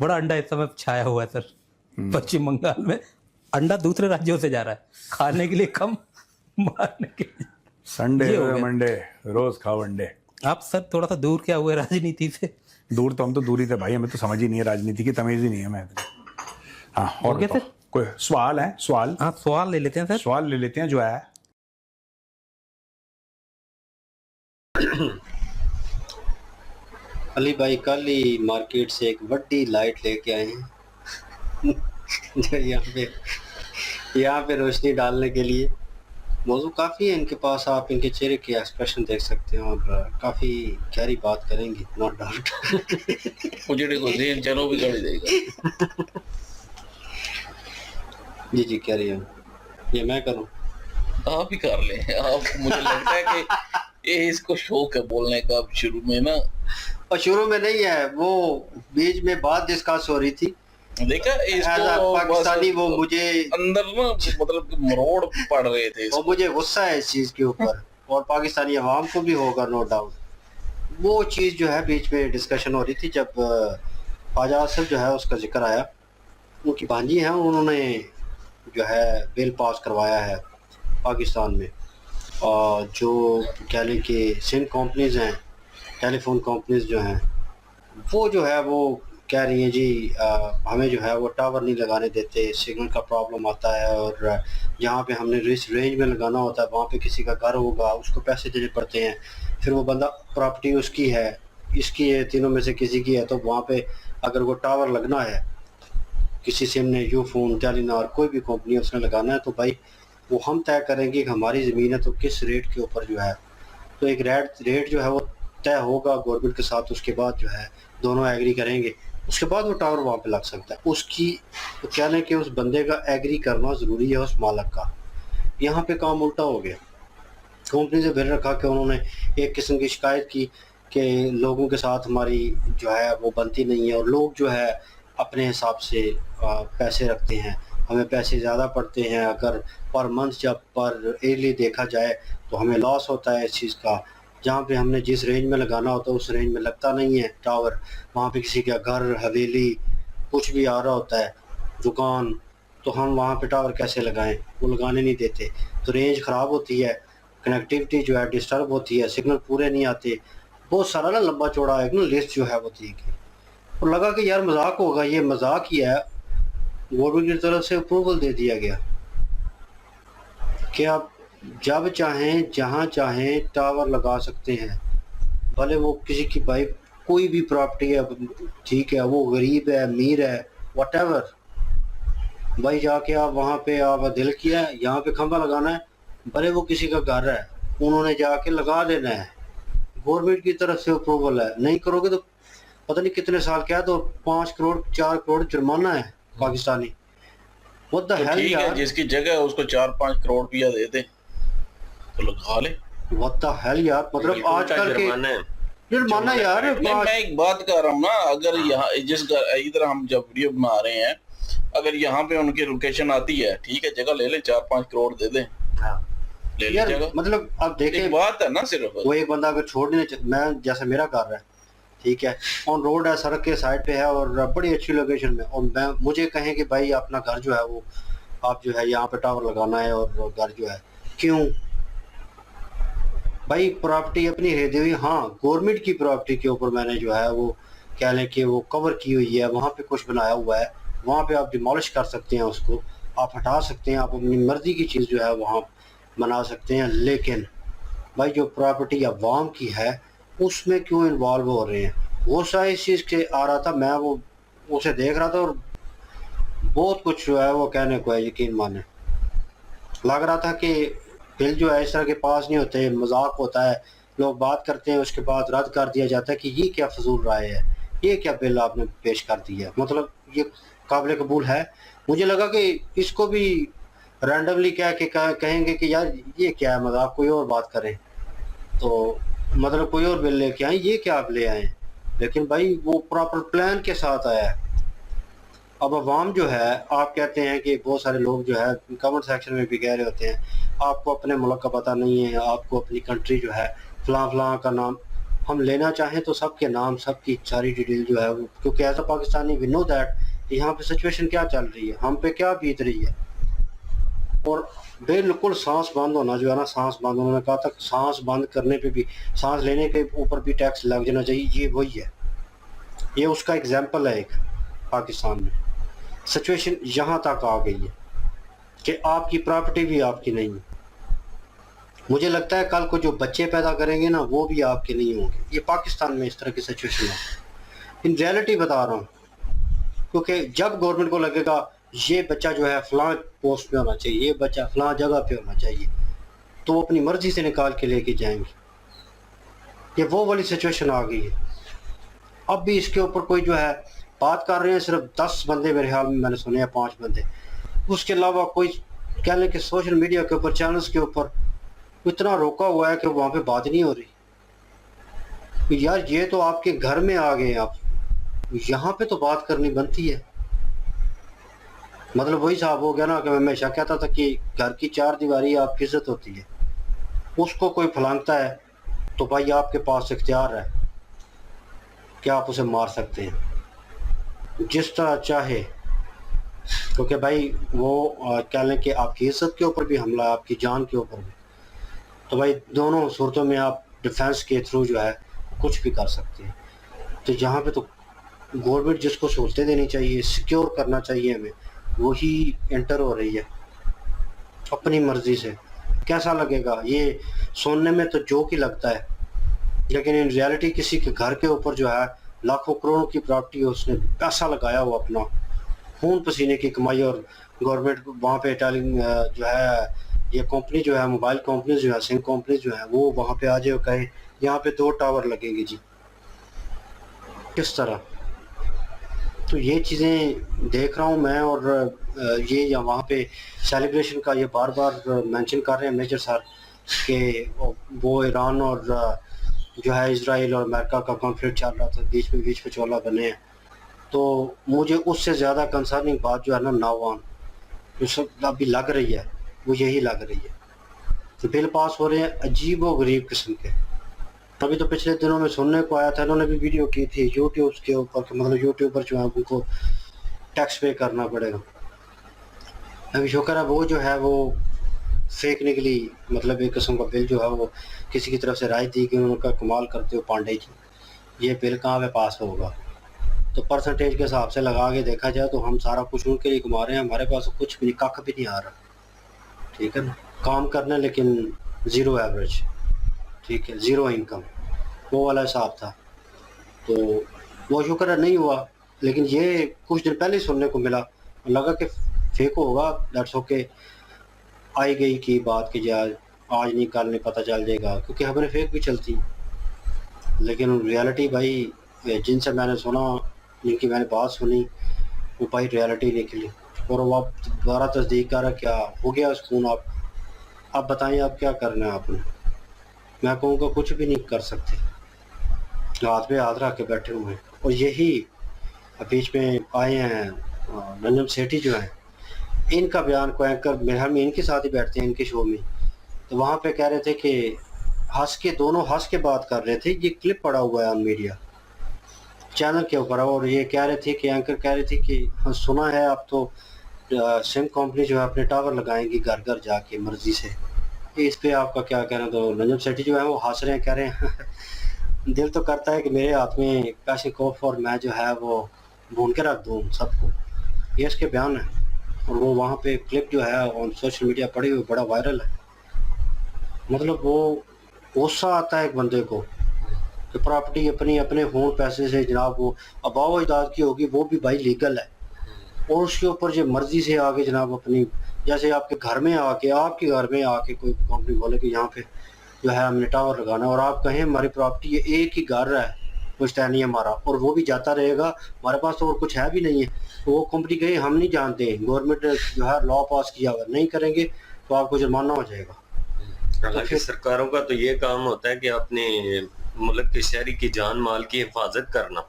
बड़ा अंडा इस समय छाया हुआ है सर पश्चिम बंगाल में। अंडा दूसरे राज्यों से जा रहा है, खाने के लिए कम, मारने के लिए। संडे मंडे रोज खाओ अंडे। आप सर थोड़ा सा दूर क्या हुए राजनीति से? दूर तो हम तो दूर ही थे भाई, हमें तो समझ ही नहीं है राजनीति की, तमीज ही नहीं है हमें। हाँ हो और गया बताओ, सर? कोई सवाल है? सवाल हाँ सवाल ले लेते हैं सर। सवाल ले लेते हैं जो है। अली भाई कल ही मार्केट से एक बड़ी लाइट लेके आए हैं जो यहाँ पे रोशनी डालने के लिए। मौजू काफ़ी है इनके पास, आप इनके चेहरे के एक्सप्रेशन देख सकते हैं और काफ़ी गहरी बात करेंगे, नो डाउट। मुझे को जेन चलो भी गाड़ी देगा। जी जी कह रही हूँ, ये मैं करूँ? आप ही कर ले। आप, मुझे लगता है कि ये इसको शौक है बोलने का शुरू में ना, और शुरू में नहीं है, वो बीच में बात डिस्कस हो रही थी। देखा As a इसको पाकिस्तानी वो मुझे अंदर ना मतलब कि मरोड़ पड़ रहे थे और मुझे गुस्सा है इस चीज़ के ऊपर, और पाकिस्तानी अवाम को भी होगा नो डाउट। वो चीज़ जो है बीच में डिस्कशन हो रही थी जब ख्वाजा आसिफ जो है उसका जिक्र आया। उनकी भांजी हैं, उन्होंने जो है बिल पास करवाया है पाकिस्तान में, और जो कह लें कि सिम कंपनीज़ हैं, टेलीफोन कंपनीज़ जो हैं, वो जो है वो कह रही हैं जी हमें जो है वो टावर नहीं लगाने देते, सिग्नल का प्रॉब्लम आता है, और जहाँ पे हमने इस रेंज में लगाना होता है वहाँ पे किसी का घर होगा, उसको पैसे देने पड़ते हैं, फिर वो बंदा प्रॉपर्टी उसकी है, इसकी है, तीनों में से किसी की है, तो वहाँ पे अगर वो टावर लगना है, किसी सिम ने, यूफोन, टेलीनॉर, कोई भी कंपनी उसने लगाना है, तो भाई वो हम तय करेंगे कि हमारी ज़मीन है तो किस रेट के ऊपर जो है, तो एक रेट जो है वो तय होगा गवर्नमेंट के साथ। उसके बाद जो है दोनों एग्री करेंगे, उसके बाद वो टावर वहाँ पे लग सकता है। उसकी तो क्या है कि उस बंदे का एग्री करना ज़रूरी है, उस मालक का। यहाँ पे काम उल्टा हो गया, कंपनी से बिल रखा कि उन्होंने एक किस्म की शिकायत की कि लोगों के साथ हमारी जो है वो बनती नहीं है, और लोग जो है अपने हिसाब से पैसे रखते हैं, हमें पैसे ज़्यादा पड़ते हैं, अगर पर मंथ जब पर ईयरली देखा जाए तो हमें लॉस होता है इस चीज़ का। जहाँ पे हमने जिस रेंज में लगाना होता है उस रेंज में लगता नहीं है टावर, वहाँ पे किसी का घर, हवेली, कुछ भी आ रहा होता है, दुकान, तो हम वहाँ पे टावर कैसे लगाएं? वो लगाने नहीं देते, तो रेंज ख़राब होती है, कनेक्टिविटी जो है डिस्टर्ब होती है, सिग्नल पूरे नहीं आते। बहुत सारा ना लंबा चौड़ा एक ना लिस्ट जो है वो थी, और लगा कि यार मजाक होगा, ये मजाक ही है। गवर्नमेंट की तरफ से अप्रूवल दे दिया गया कि आप जब चाहें जहां चाहें टावर लगा सकते हैं, भले वो किसी की भाई कोई भी प्रॉपर्टी है, ठीक है, वो गरीब है, अमीर है, व्हाटएवर, भाई जाके आप वहां पे आप दिल किया है यहाँ पे खंभा लगाना है, भले वो किसी का घर है, उन्होंने जाके लगा देना है, गवर्नमेंट की तरफ से अप्रूवल है। नहीं करोगे तो पता नहीं कितने साल क्या, तो 5 करोड़ 4 करोड़ जुर्माना है पाकिस्तानी। व्हाट द हेल ठीक है, यार, जिसकी जगह है उसको 4-5 करोड़ रुपया दे दे तो लगा ले। व्हाट द हेल यार, मतलब आजकल के जुर्माना यार। नहीं, मैं एक बात कर रहा हूँ ना, अगर यहाँ इधर हम जब वीडियो बना रहे हैं, अगर यहाँ पे उनकी लोकेशन आती है, ठीक है, जगह ले ले, 4-5 करोड़ दे दे, ले ले यार जगह। मतलब अब देखें, एक बात है ना, सिर्फ वो एक बंदा अगर छोड़ने, मैं जैसे मेरा घर है, ठीक है, ऑन रोड है, सड़क के साइड पे है और बड़ी अच्छी लोकेशन में, और मुझे कहें कि भाई अपना घर जो है वो आप जो है यहाँ पे टावर लगाना है, और घर जो है, क्यों भाई? प्रॉपर्टी अपनी खरीदी हुई, हाँ गवर्नमेंट की प्रॉपर्टी के ऊपर मैंने जो है वो कह लें कि वो कवर की हुई है, वहाँ पे कुछ बनाया हुआ है, वहाँ पे आप डिमोलिश कर सकते हैं, उसको आप हटा सकते हैं, आप अपनी मर्जी की चीज़ जो है वहाँ बना सकते हैं। लेकिन भाई जो प्रॉपर्टी अवाम की है उसमें क्यों इन्वॉल्व हो रहे हैं? वो सा इस चीज़ के आ रहा था, मैं वो उसे देख रहा था और बहुत कुछ जो है वो कहने को है, यकीन माने लग रहा था कि बिल जो है इस तरह के पास नहीं होते, मजाक होता है, लोग बात करते हैं उसके बाद रद्द कर दिया जाता है कि ये क्या फजूल राय है, ये क्या बिल आपने पेश कर दिया, मतलब ये काबिल कबूल है? मुझे लगा कि इसको भी रैंडमली कह के कहेंगे कि यार ये क्या है, मजाक, कोई और बात करें, तो मतलब कोई और बिल लेके आए, ये क्या आप ले आए। लेकिन भाई वो प्रॉपर प्लान के साथ आया है। अब अवाम जो है, आप कहते हैं कि बहुत सारे लोग जो है कमेंट सेक्शन में भी कह रहे होते हैं आपको अपने मुल्क का पता नहीं है, आपको अपनी कंट्री जो है फलां फलां का नाम, हम लेना चाहें तो सबके नाम, सबकी सारी डिटेल जो है वो, क्योंकि as a Pakistani we know that यहाँ पे सिचुएशन क्या चल रही है, हम पे क्या बीत रही है। और बिल्कुल सांस बंद होना जो है ना, सांस बंद, उन्होंने कहा था सांस बंद करने पे भी, सांस लेने के ऊपर भी टैक्स लग जाना चाहिए, ये वही है, ये उसका एग्जाम्पल है एक पाकिस्तान में। सिचुएशन यहाँ तक आ गई है कि आपकी प्रॉपर्टी भी आपकी नहीं है। मुझे लगता है कल को जो बच्चे पैदा करेंगे ना वो भी आपके नहीं होंगे। ये पाकिस्तान में इस तरह की सिचुएशन है, इन रियलिटी बता रहा हूँ। क्योंकि जब गवर्नमेंट को लगेगा ये बच्चा जो है फलां पोस्ट पे होना चाहिए, ये बच्चा फलां जगह पे होना चाहिए, तो वो अपनी मर्जी से निकाल के लेके जाएंगे। ये वो वाली सिचुएशन आ गई है। अब भी इसके ऊपर कोई जो है बात कर रहे हैं सिर्फ 10 बंदे, मेरे ख्याल में मैंने सुने हैं 5 बंदे। उसके अलावा कोई कह लें कि सोशल मीडिया के ऊपर, चैनल्स के ऊपर इतना रोका हुआ है कि वहाँ पे बात नहीं हो रही। तो यार ये तो आपके घर में आ गए, आप यहाँ पे तो बात करनी बनती है। मतलब वही साहब हो गया ना कि मैं हमेशा कहता था कि घर की 4 दीवारी आपकी इज्जत होती है, उसको कोई फलांगता है तो भाई आपके पास इख्तियार है कि आप उसे मार सकते हैं जिस तरह चाहे। क्योंकि भाई वो कह लें कि आपकी इज्जत के ऊपर भी हमला, आपकी जान के ऊपर भी, तो भाई दोनों सूरतों में आप डिफेंस के थ्रू जो है कुछ भी कर सकते हैं। तो यहाँ पे तो गवर्नमेंट जिसको सहूलतें देनी चाहिए, सिक्योर करना चाहिए हमें, वही एंटर हो रही है अपनी मर्जी से। कैसा लगेगा ये सुनने में तो जोक ही लगता है, लेकिन इन रियलिटी किसी के घर के ऊपर जो है लाखों करोड़ों की प्रॉपर्टी है, उसने पैसा लगाया हुआ अपना खून पसीने की कमाई, और गवर्नमेंट वहाँ पे टेलिंग जो है ये कंपनी जो है, मोबाइल कंपनी जो है, सिम कंपनी जो है, वो वहाँ पे आ जाए और कहे यहाँ पे 2 टावर लगेंगे जी, किस तरह। तो ये चीज़ें देख रहा हूँ मैं, और ये या वहाँ पे सेलिब्रेशन का ये बार बार मेंशन कर रहे हैं मेजर सर कि वो ईरान और जो है इजराइल और अमेरिका का कॉन्फ्लिक्ट चल रहा था, बीच में विचोला बने हैं। तो मुझे उससे ज़्यादा कंसर्निंग बात जो है ना नौवान जो सब अभी लग रही है वो यही लग रही है। तो बिल पास हो रहे हैं अजीब व गरीब किस्म के। अभी तो पिछले दिनों में सुनने को आया था, इन्होंने भी वीडियो की थी यूट्यूब के ऊपर, मतलब यूट्यूबर जो है उनको टैक्स पे करना पड़ेगा। अभी शुक्र है वो जो है वो फेक निकली, मतलब एक किस्म का बिल जो है वो किसी की तरफ से राय दी कि उनका कमाल करते हो पांडे जी, ये बिल कहाँ पे पास होगा। तो परसेंटेज के हिसाब से लगा के देखा जाए तो हम सारा कुछ उनके लिए कमा रहे हैं, हमारे पास कुछ भी कख भी नहीं आ रहा, ठीक है ना। काम करना लेकिन 0 एवरेज, ठीक है, 0 इनकम, वो वाला हिसाब था। तो वो शुक्र है नहीं हुआ, लेकिन ये कुछ दिन पहले सुनने को मिला, लगा कि फेक होगा, दैट्स ओके। आई गई की बात की जाए आज नहीं कल नहीं पता चल जाएगा, क्योंकि खबरें फेक भी चलती, लेकिन रियलिटी भाई जिनसे मैंने सुना, जिनकी मैंने बात सुनी, वो भाई रियलिटी निकली। और वो आप दोबारा तस्दीक कर रहा, क्या हो गया सुकून। आप बताइए आप क्या करना है आपने। मैं कहूँगा कुछ भी नहीं कर सकते, हाथ पे हाथ रख के बैठे हुए हैं। और यही बीच में आए हैं नंजम सेठी जो हैं, इनका बयान को एंकर मेरे ख्याल में इनके साथ ही बैठते हैं इनके शो में, तो वहाँ पे कह रहे थे कि दोनों हंस के बात कर रहे थे। ये क्लिप पड़ा हुआ है ऑन मीडिया चैनल के ऊपर, और ये कह रहे थे कि एंकर कह रहे थे कि हाँ सुना है अब तो सिम कंपनी जो है अपने टावर लगाएंगी घर घर जाके मर्जी से, इस पे आपका क्या कहना। तो नंजम सेठी जो है वो हंस रहे हैं, कह रहे हैं दिल तो करता है कि मेरे हाथ में पैसे कोफ और मैं जो है वो भून के रख दूँ सबको, ये इसके बयान है। और वो वहाँ पे क्लिप जो है ऑन सोशल मीडिया पड़ी हुई बड़ा वायरल है। मतलब वो गुस्सा आता है एक बंदे को कि प्रॉपर्टी अपनी अपने खून पैसे से जनाब वो अबाव इजाद की होगी, वो भी भाई लीगल है, और उसके ऊपर जो मर्जी से आके जनाब अपनी, जैसे आपके घर में आके, आपके घर में आके कोई कंपनी बोले कि यहाँ पे जो है हमने टावर लगाना, और आप कहें हमारी प्रॉपर्टी ये एक ही घर है, पुश्तैनी हमारा, और वो भी जाता रहेगा, हमारे पास तो और कुछ है भी नहीं है। तो वो कंपनी कहे हम नहीं जानते, गवर्नमेंट जो है लॉ पास किया हुआ, नहीं करेंगे तो आपको जुर्माना हो जाएगा। हालांकि सरकारों का तो ये काम होता है कि अपने मुल्क के शहरी की जान माल की हिफाजत करना,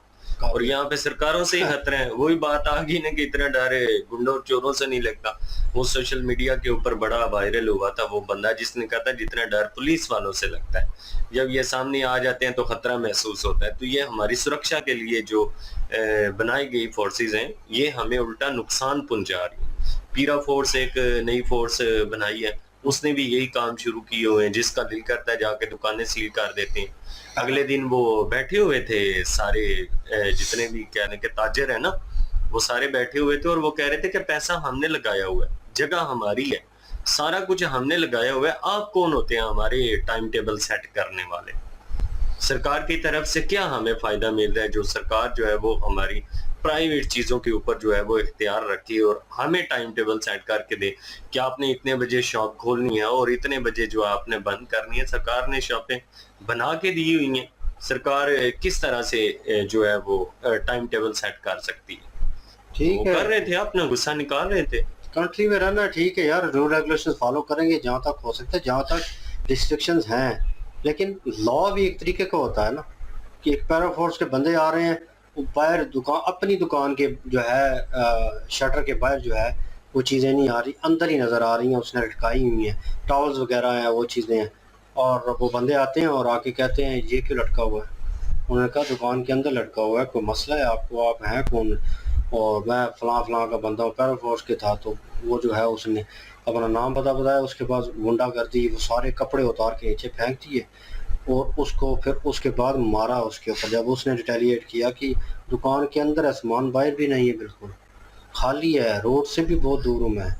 और यहाँ पे सरकारों से ही खतरे हैं। वही बात आ गई ना कि इतना डर गुंडों और चोरों से नहीं लगता। वो सोशल मीडिया के ऊपर बड़ा वायरल हुआ था वो बंदा जिसने कहा था जितना डर पुलिस वालों से लगता है, जब ये सामने आ जाते हैं तो खतरा महसूस होता है। तो ये हमारी सुरक्षा के लिए जो बनाई गई फोर्सेज हैं, ये हमें उल्टा नुकसान पहुंचा रही है। पीरा फोर्स एक नई फोर्स बनाई है, उसने भी यही काम शुरू किए हुए हैं, जिसका दिल करता है जाके दुकानें सील कर देते हैं। अगले दिन वो बैठे हुए थे सारे जितने भी कहने के ताजर है ना, वो सारे बैठे हुए थे और वो कह रहे थे कि पैसा हमने लगाया हुआ है, जगह हमारी है, सारा कुछ हमने लगाया हुआ है, आप कौन होते हैं हमारे टाइम टेबल सेट करने वाले? सरकार की तरफ से क्या हमें फायदा मिल रहा है जो सरकार जो है वो हमारी प्राइवेट चीजों के ऊपर जो है वो इख्तियार रखी और हमें टाइम टेबल सेट करके दे कि आपने इतने बजे शॉप खोलनी है और इतने बजे जो है आपने बंद करनी है। सरकार ने शॉपें बना के दी हुई हैं, सरकार किस तरह से जो है वो टाइम टेबल सेट कर सकती है? ठीक वो है, कर रहे थे, अपना गुस्सा निकाल रहे थे। कंट्री में रहना ठीक है यार, रूल रेगुलेशन फॉलो करेंगे जहाँ तक हो सकता है, जहाँ तक रिस्ट्रिक्शंस हैं, लेकिन लॉ भी एक तरीके का होता है ना कि एक पैरा फोर्स के बंदे आ रहे हैं, वो बाहर दुकान, अपनी दुकान के जो है शटर के बाहर जो है वो चीज़ें नहीं आ रही, अंदर ही नज़र आ रही हैं, उसने लटकाई हुई हैं, टॉवल्स वगैरह हैं, वो चीज़ें हैं, और वो बंदे आते हैं और आके कहते हैं ये क्यों लटका हुआ है? उन्होंने कहा दुकान के अंदर लटका हुआ है, कोई मसला है आपको, आप हैं कौन? और मैं फ़लाँ का बंदा हूँ, पैरा फोर्स के था। तो वो जो है उसने अपना नाम पता बताया, उसके बाद गुंडागर्दी, वो सारे कपड़े उतार के नीचे फेंक दिए और उसको फिर उसके बाद मारा उसके ऊपर। जब उसने रिटेलिएट किया कि दुकान के अंदर है, सामान बाहर भी नहीं है, बिल्कुल खाली है, रोड से भी बहुत दूर हूँ मैं,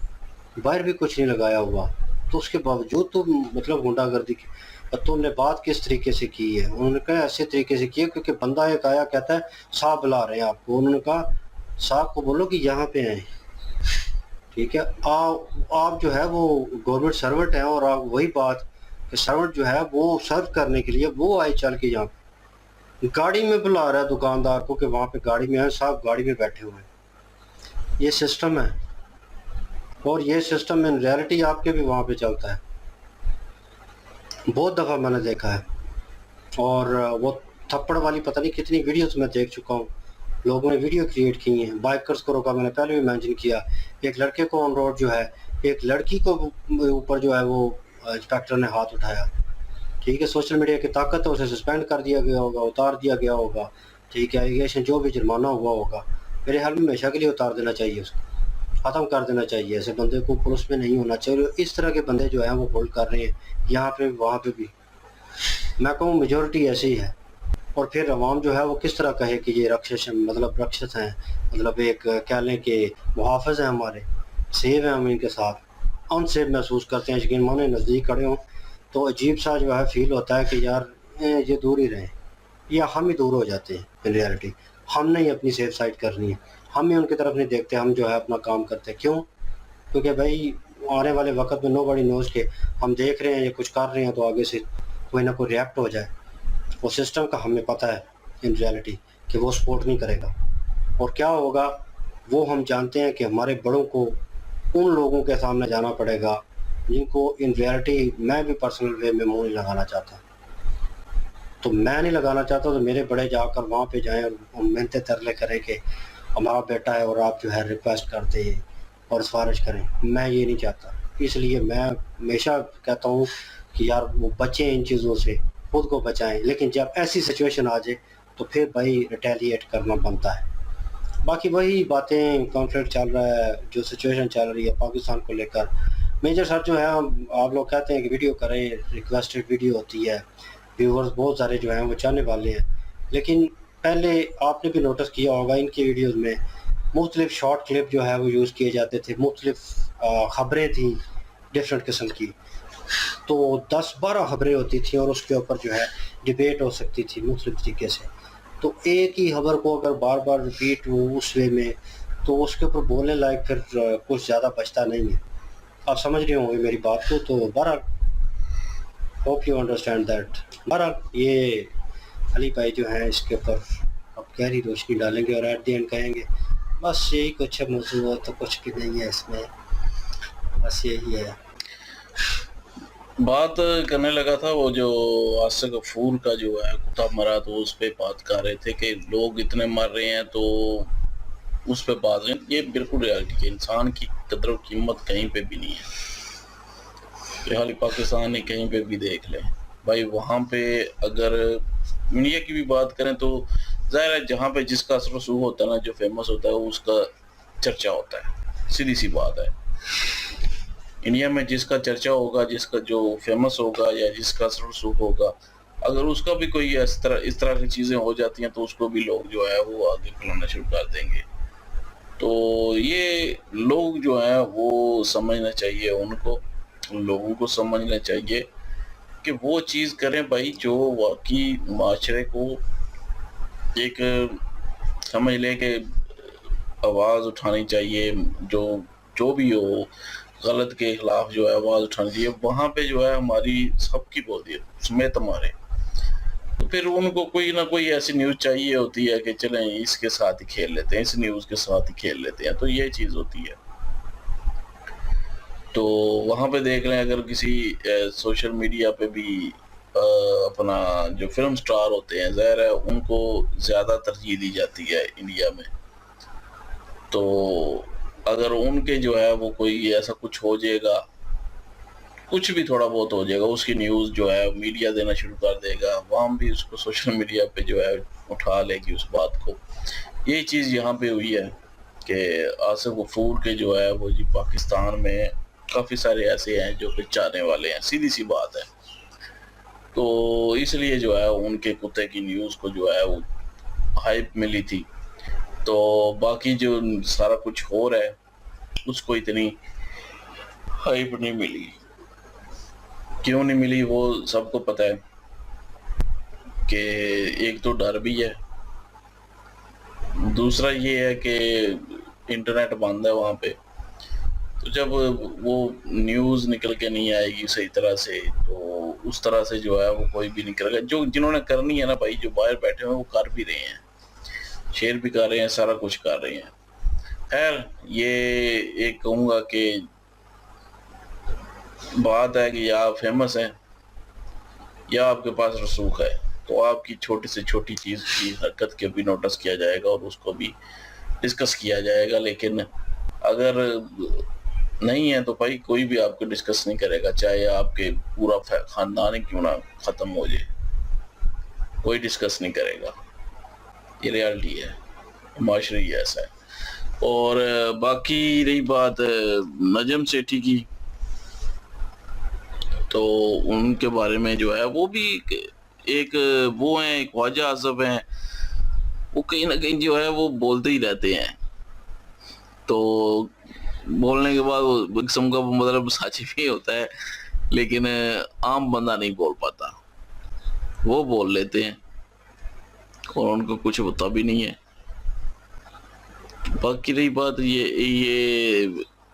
बाहर भी कुछ नहीं लगाया हुआ, तो उसके बावजूद तो मतलब गुंडागर्दी की। और तुमने बात किस तरीके से की है? उन्होंने कहा ऐसे तरीके से किया क्योंकि बंदा एक आया कहता है साहब बुला रहे हैं आपको। उन्होंने कहा साहब को बोलो कि यहाँ पे आए, ठीक है, आप जो है वो गवर्नमेंट सर्वेंट हैं और आप वही बात कि सर्वेंट जो है वो सर्व करने के लिए वो आए चल के यहाँ पे, गाड़ी में बुला रहा है दुकानदार को कि वहाँ पे गाड़ी में आए, साहब गाड़ी में बैठे हुए हैं। ये सिस्टम है और ये सिस्टम इन रियलिटी आपके भी वहाँ पे चलता है, बहुत दफ़ा मैंने देखा है। और वो थप्पड़ वाली पता नहीं कितनी वीडियोस मैं देख चुका हूँ, लोगों ने वीडियो क्रिएट की हैं। बाइकर्स को रोका, मैंने पहले भी मेंशन किया, एक लड़के को ऑन रोड जो है, एक लड़की को ऊपर जो है वो इंस्पेक्टर ने हाथ उठाया, ठीक है, सोशल मीडिया की ताकत है, उसे सस्पेंड कर दिया गया होगा, उतार दिया गया होगा, ठीक है, एलिगेशन जो भी जुर्माना हुआ होगा, मेरे ख्याल में हमेशा के लिए उतार देना चाहिए, उसको ख़त्म कर देना चाहिए, ऐसे बंदे को पुलिस में नहीं होना चाहिए। इस तरह के बंदे जो हैं वो होल्ड कर रहे हैं यहाँ पे भी वहाँ पे भी, मैं कहूँ मेजोरिटी ऐसी ही है। और फिर अवाम जो है वो किस तरह कहे कि ये राक्षस हैं, मतलब एक कह लें कि मुहाफ़िज़ हैं हमारे, सेव हैं हम इनके साथ, अनसेफ महसूस करते हैं। यकीन माने नज़दीक खड़े हों तो अजीब सा जो है फील होता है कि यार ये दूर ही रहें, या हम ही दूर हो जाते हैं। इन रियलिटी हमने ही अपनी सेफ साइड करनी है, हम ही उनकी तरफ नहीं देखते, हम जो है अपना काम करते हैं। क्यों? क्योंकि भाई आने वाले वक्त में नोबडी नोज़ के हम देख रहे हैं या कुछ कर रहे हैं तो आगे से कोई ना कोई रिएक्ट हो जाए। वो सिस्टम का हमें पता है इन रियलिटी कि वो सपोर्ट नहीं करेगा, और क्या होगा वो हम जानते हैं कि हमारे बड़ों को उन लोगों के सामने जाना पड़ेगा जिनको इन रियलिटी मैं भी पर्सनल वे में मुँह नहीं लगाना चाहता। तो मैं नहीं लगाना चाहता तो मेरे बड़े जाकर वहाँ पे जाएं और मिन्नतें तरले करें कि हमारा बेटा है और आप जो है रिक्वेस्ट करते हैं और सिफारिश करें, मैं ये नहीं चाहता। इसलिए मैं हमेशा कहता हूँ कि यार वो बचें इन चीज़ों से, खुद को बचाएं, लेकिन जब ऐसी सिचुएशन आ जाए तो फिर भाई रिटेलिएट करना बनता है। बाकी वही बातें, कॉन्फ्लिक्ट चल रहा है, जो सिचुएशन चल रही है पाकिस्तान को लेकर, मेजर सर जो है आप लोग कहते हैं कि वीडियो करें, रिक्वेस्टेड वीडियो होती है, व्यूवर्स बहुत सारे जो हैं वो चाहने वाले हैं, लेकिन पहले आपने भी नोटिस किया होगा इनकी वीडियोस में मुख्तलिफ शॉर्ट क्लिप जो है वो यूज़ किए जाते थे, मुख्तलिफ ख़बरें थी डिफरेंट किस्म की, तो 10-12 खबरें होती थी और उसके ऊपर जो है डिबेट हो सकती थी मुख्तलिफ तरीके से। तो एक ही खबर को अगर बार बार रिपीट हो उस वे में तो उसके ऊपर बोलने लायक फिर कुछ ज़्यादा बचता नहीं है। आप समझ रहे होंगे मेरी बात को। तो बहरहाल होप यू अंडरस्टैंड दैट। बहरहाल ये अली भाई जो हैं इसके ऊपर अब गहरी रोशनी डालेंगे और एट द एंड कहेंगे बस यही कुछ है मौजूद, तो कुछ भी नहीं है इसमें, बस यही है। बात करने लगा था वो जो आसिफ गफूर का जो है कुत्ता मरा, तो उस पर बात कर रहे थे कि लोग इतने मर रहे हैं, तो उस पर बात है। ये बिल्कुल रियलिटी है, इंसान की कदर और कीमत कहीं पे भी नहीं है। हाल पाकिस्तान ने कहीं पे भी देख ले भाई, वहाँ पे अगर मीडिया की भी बात करें तो जाहिर है जहाँ पे जिसका असर रसूख होता है ना, जो फेमस होता है उसका चर्चा होता है, सीधी सी बात है। इंडिया में जिसका चर्चा होगा, जिसका जो फेमस होगा या जिसका असर रसूख होगा, अगर उसका भी कोई इस तरह की चीज़ें हो जाती हैं तो उसको भी लोग जो है वो आगे फैलाना शुरू कर देंगे। तो ये लोग जो हैं वो समझना चाहिए, उनको लोगों को समझना चाहिए कि वो चीज़ करें भाई जो वाकई माशरे को एक समझ ले कि आवाज़ उठानी चाहिए, जो जो भी हो गलत के खिलाफ जो है आवाज़ उठानी चाहिए। वहाँ पे जो है हमारी सबकी बोलती है समेत हमारे, तो फिर उनको कोई ना कोई ऐसी न्यूज़ चाहिए होती है कि चलें इसके साथ ही खेल लेते हैं, इस न्यूज़ के साथ ही खेल लेते हैं, तो ये चीज़ होती है। तो वहाँ पे देख लें अगर किसी सोशल मीडिया पे भी अपना जो फिल्म स्टार होते हैं, ज़ाहिर है उनको ज़्यादा तरजीह दी जाती है इंडिया में। तो अगर उनके जो है वो कोई ऐसा कुछ हो जाएगा, कुछ भी थोड़ा बहुत हो जाएगा, उसकी न्यूज़ जो है मीडिया देना शुरू कर देगा, वहाँ भी उसको सोशल मीडिया पे जो है उठा लेगी उस बात को। यही चीज़ यहाँ पे हुई है कि आसिफ गफूर के जो है वो जी पाकिस्तान में काफ़ी सारे ऐसे हैं जो कि चाहने वाले हैं, सीधी सी बात है। तो इसलिए जो है उनके कुत्ते की न्यूज़ को जो है वो हाइप मिली थी, तो बाकी जो सारा कुछ हो रहा है उसको इतनी हाइप नहीं मिली। क्यों नहीं मिली वो सबको पता है कि एक तो डर भी है, दूसरा ये है कि इंटरनेट बंद है वहाँ पे, तो जब वो न्यूज़ निकल के नहीं आएगी सही तरह से तो उस तरह से जो है वो कोई भी नहीं करेगा। जो जिन्होंने करनी है ना भाई, जो बाहर बैठे हुए हैं वो कर भी रहे हैं, शेयर भी कर रहे हैं, सारा कुछ कर रहे हैं। खैर ये एक कहूँगा कि बात है कि या आप फेमस हैं या आपके पास रसूख है, तो आपकी छोटी से छोटी चीज़ की हरकत के भी नोटिस किया जाएगा और उसको भी डिस्कस किया जाएगा। लेकिन अगर नहीं है तो भाई कोई भी आपको डिस्कस नहीं करेगा, चाहे आपके पूरा खानदान ही क्यों ना ख़त्म हो जाए, कोई डिस्कस नहीं करेगा। ये रियलिटी है, माशरे ही ऐसा है। और बाकी रही बात नजम सेठी की, तो उनके बारे में जो है वो भी एक वो हैं, एक ख्वाजा आज़म हैं, वो कहीं ना कहीं जो है वो बोलते ही रहते हैं, तो बोलने के बाद वो किस्म का मतलब सच भी होता है, लेकिन आम बंदा नहीं बोल पाता, वो बोल लेते हैं और उनको कुछ होता भी नहीं है। बाकी रही बात ये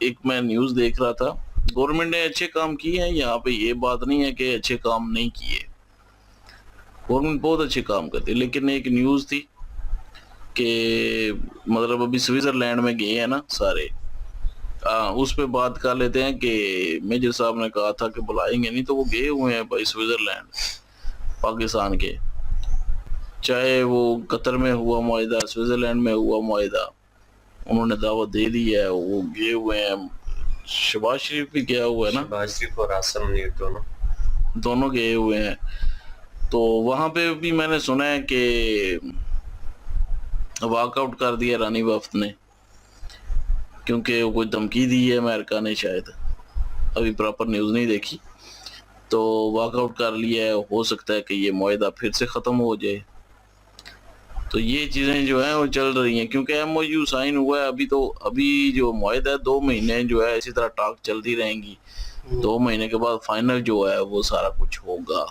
एक मैं न्यूज़ देख रहा था, गवर्नमेंट ने अच्छे काम किए हैं, यहाँ पे ये बात नहीं है कि अच्छे काम नहीं किए, गवर्नमेंट बहुत अच्छे काम करती है। लेकिन एक न्यूज़ थी कि मतलब अभी स्विट्जरलैंड में गए हैं ना सारे, उस पे बात कर लेते हैं कि मेजर साहब ने कहा था कि बुलाएंगे नहीं, तो वो गए हुए हैं भाई स्विट्जरलैंड पाकिस्तान के, चाहे वो कतर में हुआ मुआहिदा, स्विट्जरलैंड में हुआ मुआहिदा, उन्होंने दावत दे दी है, वो गए हुए हैं। शहबाज शरीफ भी गया हुआ है ना, शहबाज शरीफ और आसम मीर दोनों गए हुए हैं। तो वहाँ पे भी मैंने सुना है कि वॉकआउट कर दिया रानी वफ्द ने, क्योंकि वो कोई धमकी दी है अमेरिका ने, शायद अभी प्रॉपर न्यूज़ नहीं देखी, तो वॉकआउट कर लिया है। हो सकता है कि ये मुआहिदा फिर से ख़त्म हो जाए। तो ये चीज़ें जो हैं वो चल रही हैं, क्योंकि MOU साइन हुआ है अभी, तो अभी जो मुआहिदा है 2 महीने जो है इसी तरह टॉक चलती रहेंगी, 2 महीने के बाद फाइनल जो है वो सारा कुछ होगा।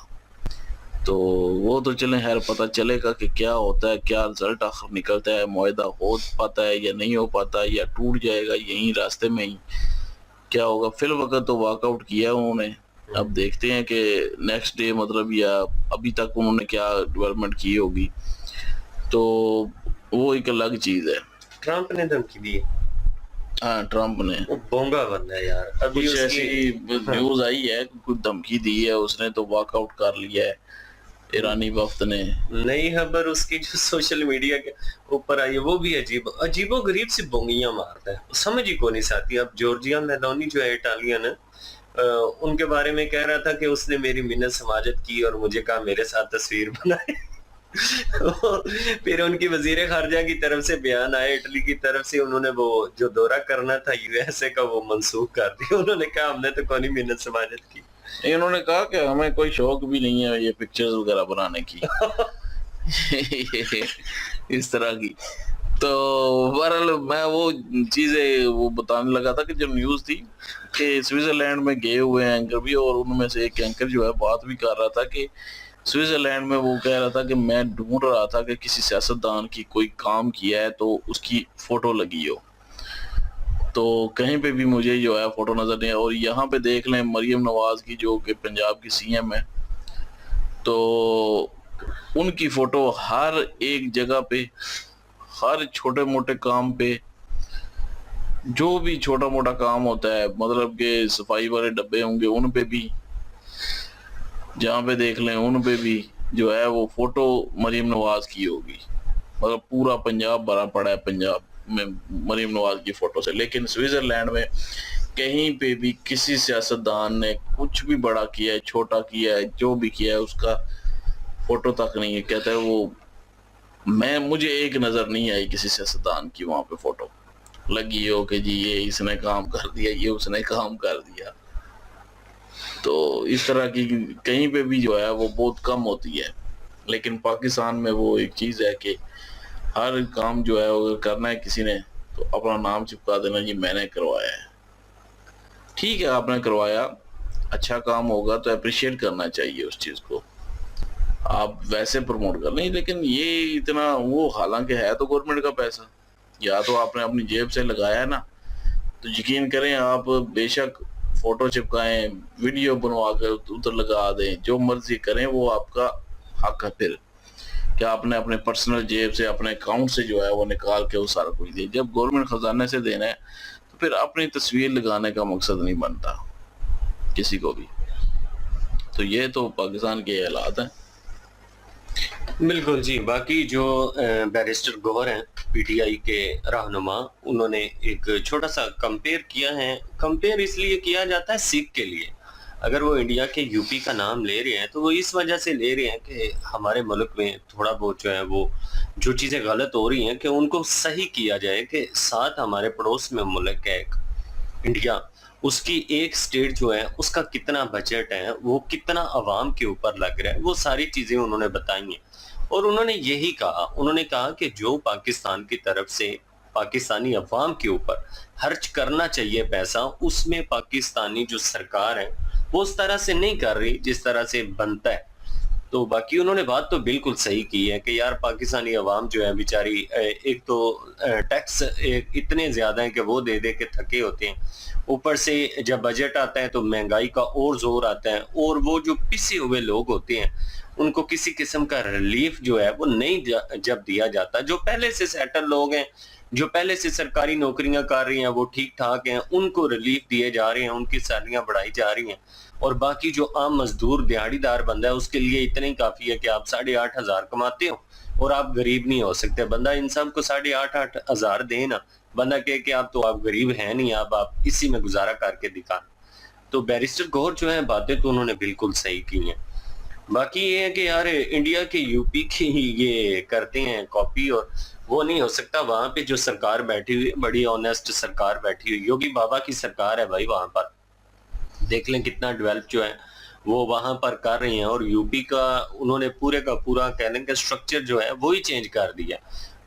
तो वो तो चलें खैर पता चलेगा कि क्या होता है, क्या रिजल्ट आखिर निकलता है, मुआहिदा हो पाता है या नहीं हो पाता, या टूट जाएगा यहीं रास्ते में ही, क्या होगा। फिल वक्त तो वॉकआउट किया उन्होंने, अब देखते हैं कि नेक्स्ट डे मतलब या अभी तक उन्होंने क्या डेवलपमेंट की होगी, तो वो एक अलग चीज़ है। ट्रंप ने धमकी दी है। हाँ, ट्रंप ने, वो बोंगा बंदा है यार। अभी कुछ ऐसी न्यूज़ आई है, कुछ धमकी दी है उसने, तो वॉकआउट कर लिया है ईरानी वक्त ने। नई खबर उसकी जो सोशल मीडिया के ऊपर आई है वो भी अजीबो गरीब सी बोंगियां मारता है, समझ ही को नहीं आती। अब जॉर्जिया मेलोनी जो है इटालियन, उनके बारे में कह रहा था कि उसने मेरी मिन्नत समाजत की और मुझे कहा मेरे साथ तस्वीर बनाए। फिर उनकी वजीर खारजा की तरफ से बयान आया, इटली की तरफ से, उन्होंने वो जो दौरा करना था USA का वो मंसूख कर दिया। उन्होंने कहा हमने तो कौन मिन्नत समाजत की। इन्होंने कहा कि हमें कोई शौक भी नहीं है ये पिक्चर्स वगैरह बनाने की। इस तरह की तो बहरहाल मैं वो चीजें वो बताने लगा था कि जो न्यूज थी कि स्विट्जरलैंड में गए हुए एंकर भी, और उनमें से एक एंकर जो है बात भी कर रहा था कि स्विट्जरलैंड में वो कह रहा था कि मैं ढूंढ रहा था कि किसी सियासतदान की कोई काम किया है तो उसकी फोटो लगी हो, तो कहीं पे भी मुझे जो है फोटो नजर नहीं है। और यहाँ पे देख लें मरियम नवाज की जो कि पंजाब की सीएम है, तो उनकी फोटो हर एक जगह पे, हर छोटे मोटे काम पे, जो भी छोटा मोटा काम होता है, मतलब कि सफाई वाले डब्बे होंगे उन पे भी, जहाँ पे देख लें उन पे भी जो है वो फोटो मरियम नवाज की होगी। मतलब पूरा पंजाब भरा पड़ा है पंजाब में मरियम नवाज की फोटो से। लेकिन स्विट्जरलैंड में कहीं पे भी किसी सियासतदान ने कुछ भी बड़ा किया है, छोटा किया है, जो भी किया है, उसका फोटो तक नहीं है। कहते हैं वो, मुझे एक नजर नहीं आई किसी सियासतदान की वहां पे फोटो लगी हो कि जी ये इसने काम कर दिया, ये उसने काम कर दिया। तो इस तरह की कहीं पे भी जो है वो बहुत कम होती है। लेकिन पाकिस्तान में वो एक चीज है कि हर काम जो है अगर करना है किसी ने तो अपना नाम चिपका देना, जी मैंने करवाया है। ठीक है, आपने करवाया, अच्छा काम होगा तो अप्रिशिएट करना चाहिए उस चीज को, आप वैसे प्रमोट कर लें। लेकिन ये इतना वो, हालांकि है तो गवर्नमेंट का पैसा, या तो आपने अपनी जेब से लगाया है ना, तो यकीन करें आप बेशक फोटो चिपकाएं, वीडियो बनवा कर उधर लगा दें, जो मर्जी करें, वो आपका हक है। फिर क्या आपने अपने पर्सनल जेब से, अपने अकाउंट से जो है वो निकाल के वो सारा कुछ दे। जब गवर्नमेंट खजाने से देना है तो फिर अपनी तस्वीर लगाने का मकसद नहीं बनता किसी को भी। तो ये तो पाकिस्तान के हालात हैं। बिल्कुल जी। बाकी जो बैरिस्टर गौहर हैं पीटीआई के रहनुमा, उन्होंने एक छोटा सा कंपेयर किया है। कंपेयर इसलिए किया जाता है सिख के लिए। अगर वो इंडिया के यूपी का नाम ले रहे हैं तो वो इस वजह से ले रहे हैं कि हमारे मुल्क में थोड़ा बहुत जो है वो जो चीज़ें गलत हो रही हैं कि उनको सही किया जाए, कि साथ हमारे पड़ोस में मुल्क है एक इंडिया, उसकी एक स्टेट जो है उसका कितना बजट है, वो कितना अवाम के ऊपर लग रहा है, वो सारी चीज़ें उन्होंने बताई हैं। और उन्होंने यही कहा, उन्होंने कहा कि जो पाकिस्तान की तरफ से पाकिस्तानी अवाम के ऊपर खर्च करना चाहिए पैसा, उसमें पाकिस्तानी जो सरकार है वो उस तरह से नहीं कर रही जिस तरह से बनता है। तो बाकी उन्होंने बात तो बिल्कुल सही की है कि यार पाकिस्तानी अवाम जो है बेचारी, एक तो टैक्स इतने ज्यादा है कि वो दे दे के थके होते हैं, ऊपर से जब बजट आता है तो महंगाई का और जोर आता है, और वो जो पिसे हुए लोग होते हैं उनको किसी किस्म का रिलीफ जो है वो नहीं जब दिया जाता। जो पहले से सेटल लोग हैं, जो पहले से सरकारी नौकरियां कर रही हैं, वो ठीक ठाक हैं, उनको रिलीफ दिए जा रहे हैं, उनकी सैलरियां बढ़ाई जा रही हैं। और बाकी जो आम मजदूर दिहाड़ीदार बंदा है उसके लिए इतना ही काफी है कि आप 8,500 कमाते हो और आप गरीब नहीं हो सकते। बंदा इन सब को 8,500 दे ना, बंदा कहे कि आप तो आप गरीब हैं नहीं, आप इसी में गुजारा करके दिखा। तो बैरिस्टर गौहर जो है बातें तो उन्होंने बिल्कुल सही की हैं। बाकी ये है कि यार इंडिया के यूपी की ये करते हैं कॉपी, और वो नहीं हो सकता। वहां पे जो सरकार बैठी हुई, बड़ी ऑनेस्ट सरकार बैठी हुई, योगी बाबा की सरकार है भाई। वहां पर देख लें कितना डेवलप जो है वो वहां पर कर रही हैं। और यूपी का उन्होंने पूरे का पूरा कह लें कि स्ट्रक्चर जो है वो ही चेंज कर दिया।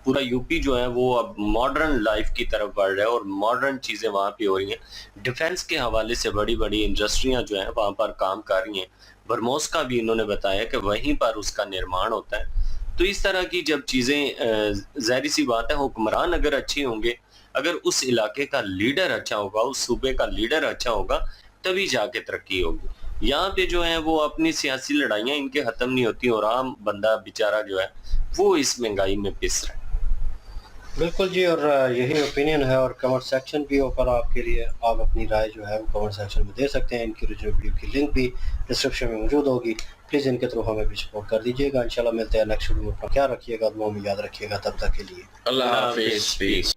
पूरा यूपी जो है वो अब मॉडर्न लाइफ की तरफ बढ़ रहा है और मॉडर्न चीजें वहां पे हो रही हैं। डिफेंस के हवाले से बड़ी बड़ी इंडस्ट्रियां जो है वहां पर काम कर रही हैं। बरमोस का भी इन्होंने बताया कि वहीं पर उसका निर्माण होता है। तो इस तरह की जब चीजें, जाहिर सी बात है हुक्मरान अगर अच्छे होंगे, अगर उस इलाके का लीडर अच्छा होगा, उस सूबे का लीडर अच्छा होगा, तभी जाके तरक्की होगी। यहाँ पे जो है वो अपनी सियासी लड़ाइयाँ इनके खत्म नहीं होती और आम बंदा बेचारा जो है वो इस महंगाई में पिस रहा है। बिल्कुल जी, और यही ओपिनियन है। और कमेंट सेक्शन भी ऊपर आपके लिए, आप अपनी राय जो है वो कमेंट सेक्शन में दे सकते हैं। इनकी ओरिजिनल वीडियो की लिंक भी डिस्क्रिप्शन में मौजूद होगी। प्लीज़ इनके थ्रू हमें भी सपोर्ट कर दीजिएगा। इंशाल्लाह मिलते हैं नेक्स्ट वीडियो में। अपना ख्याल रखिएगा, दुआ में याद रखिएगा। तब तक के लिए अल्लाह हाफिज़।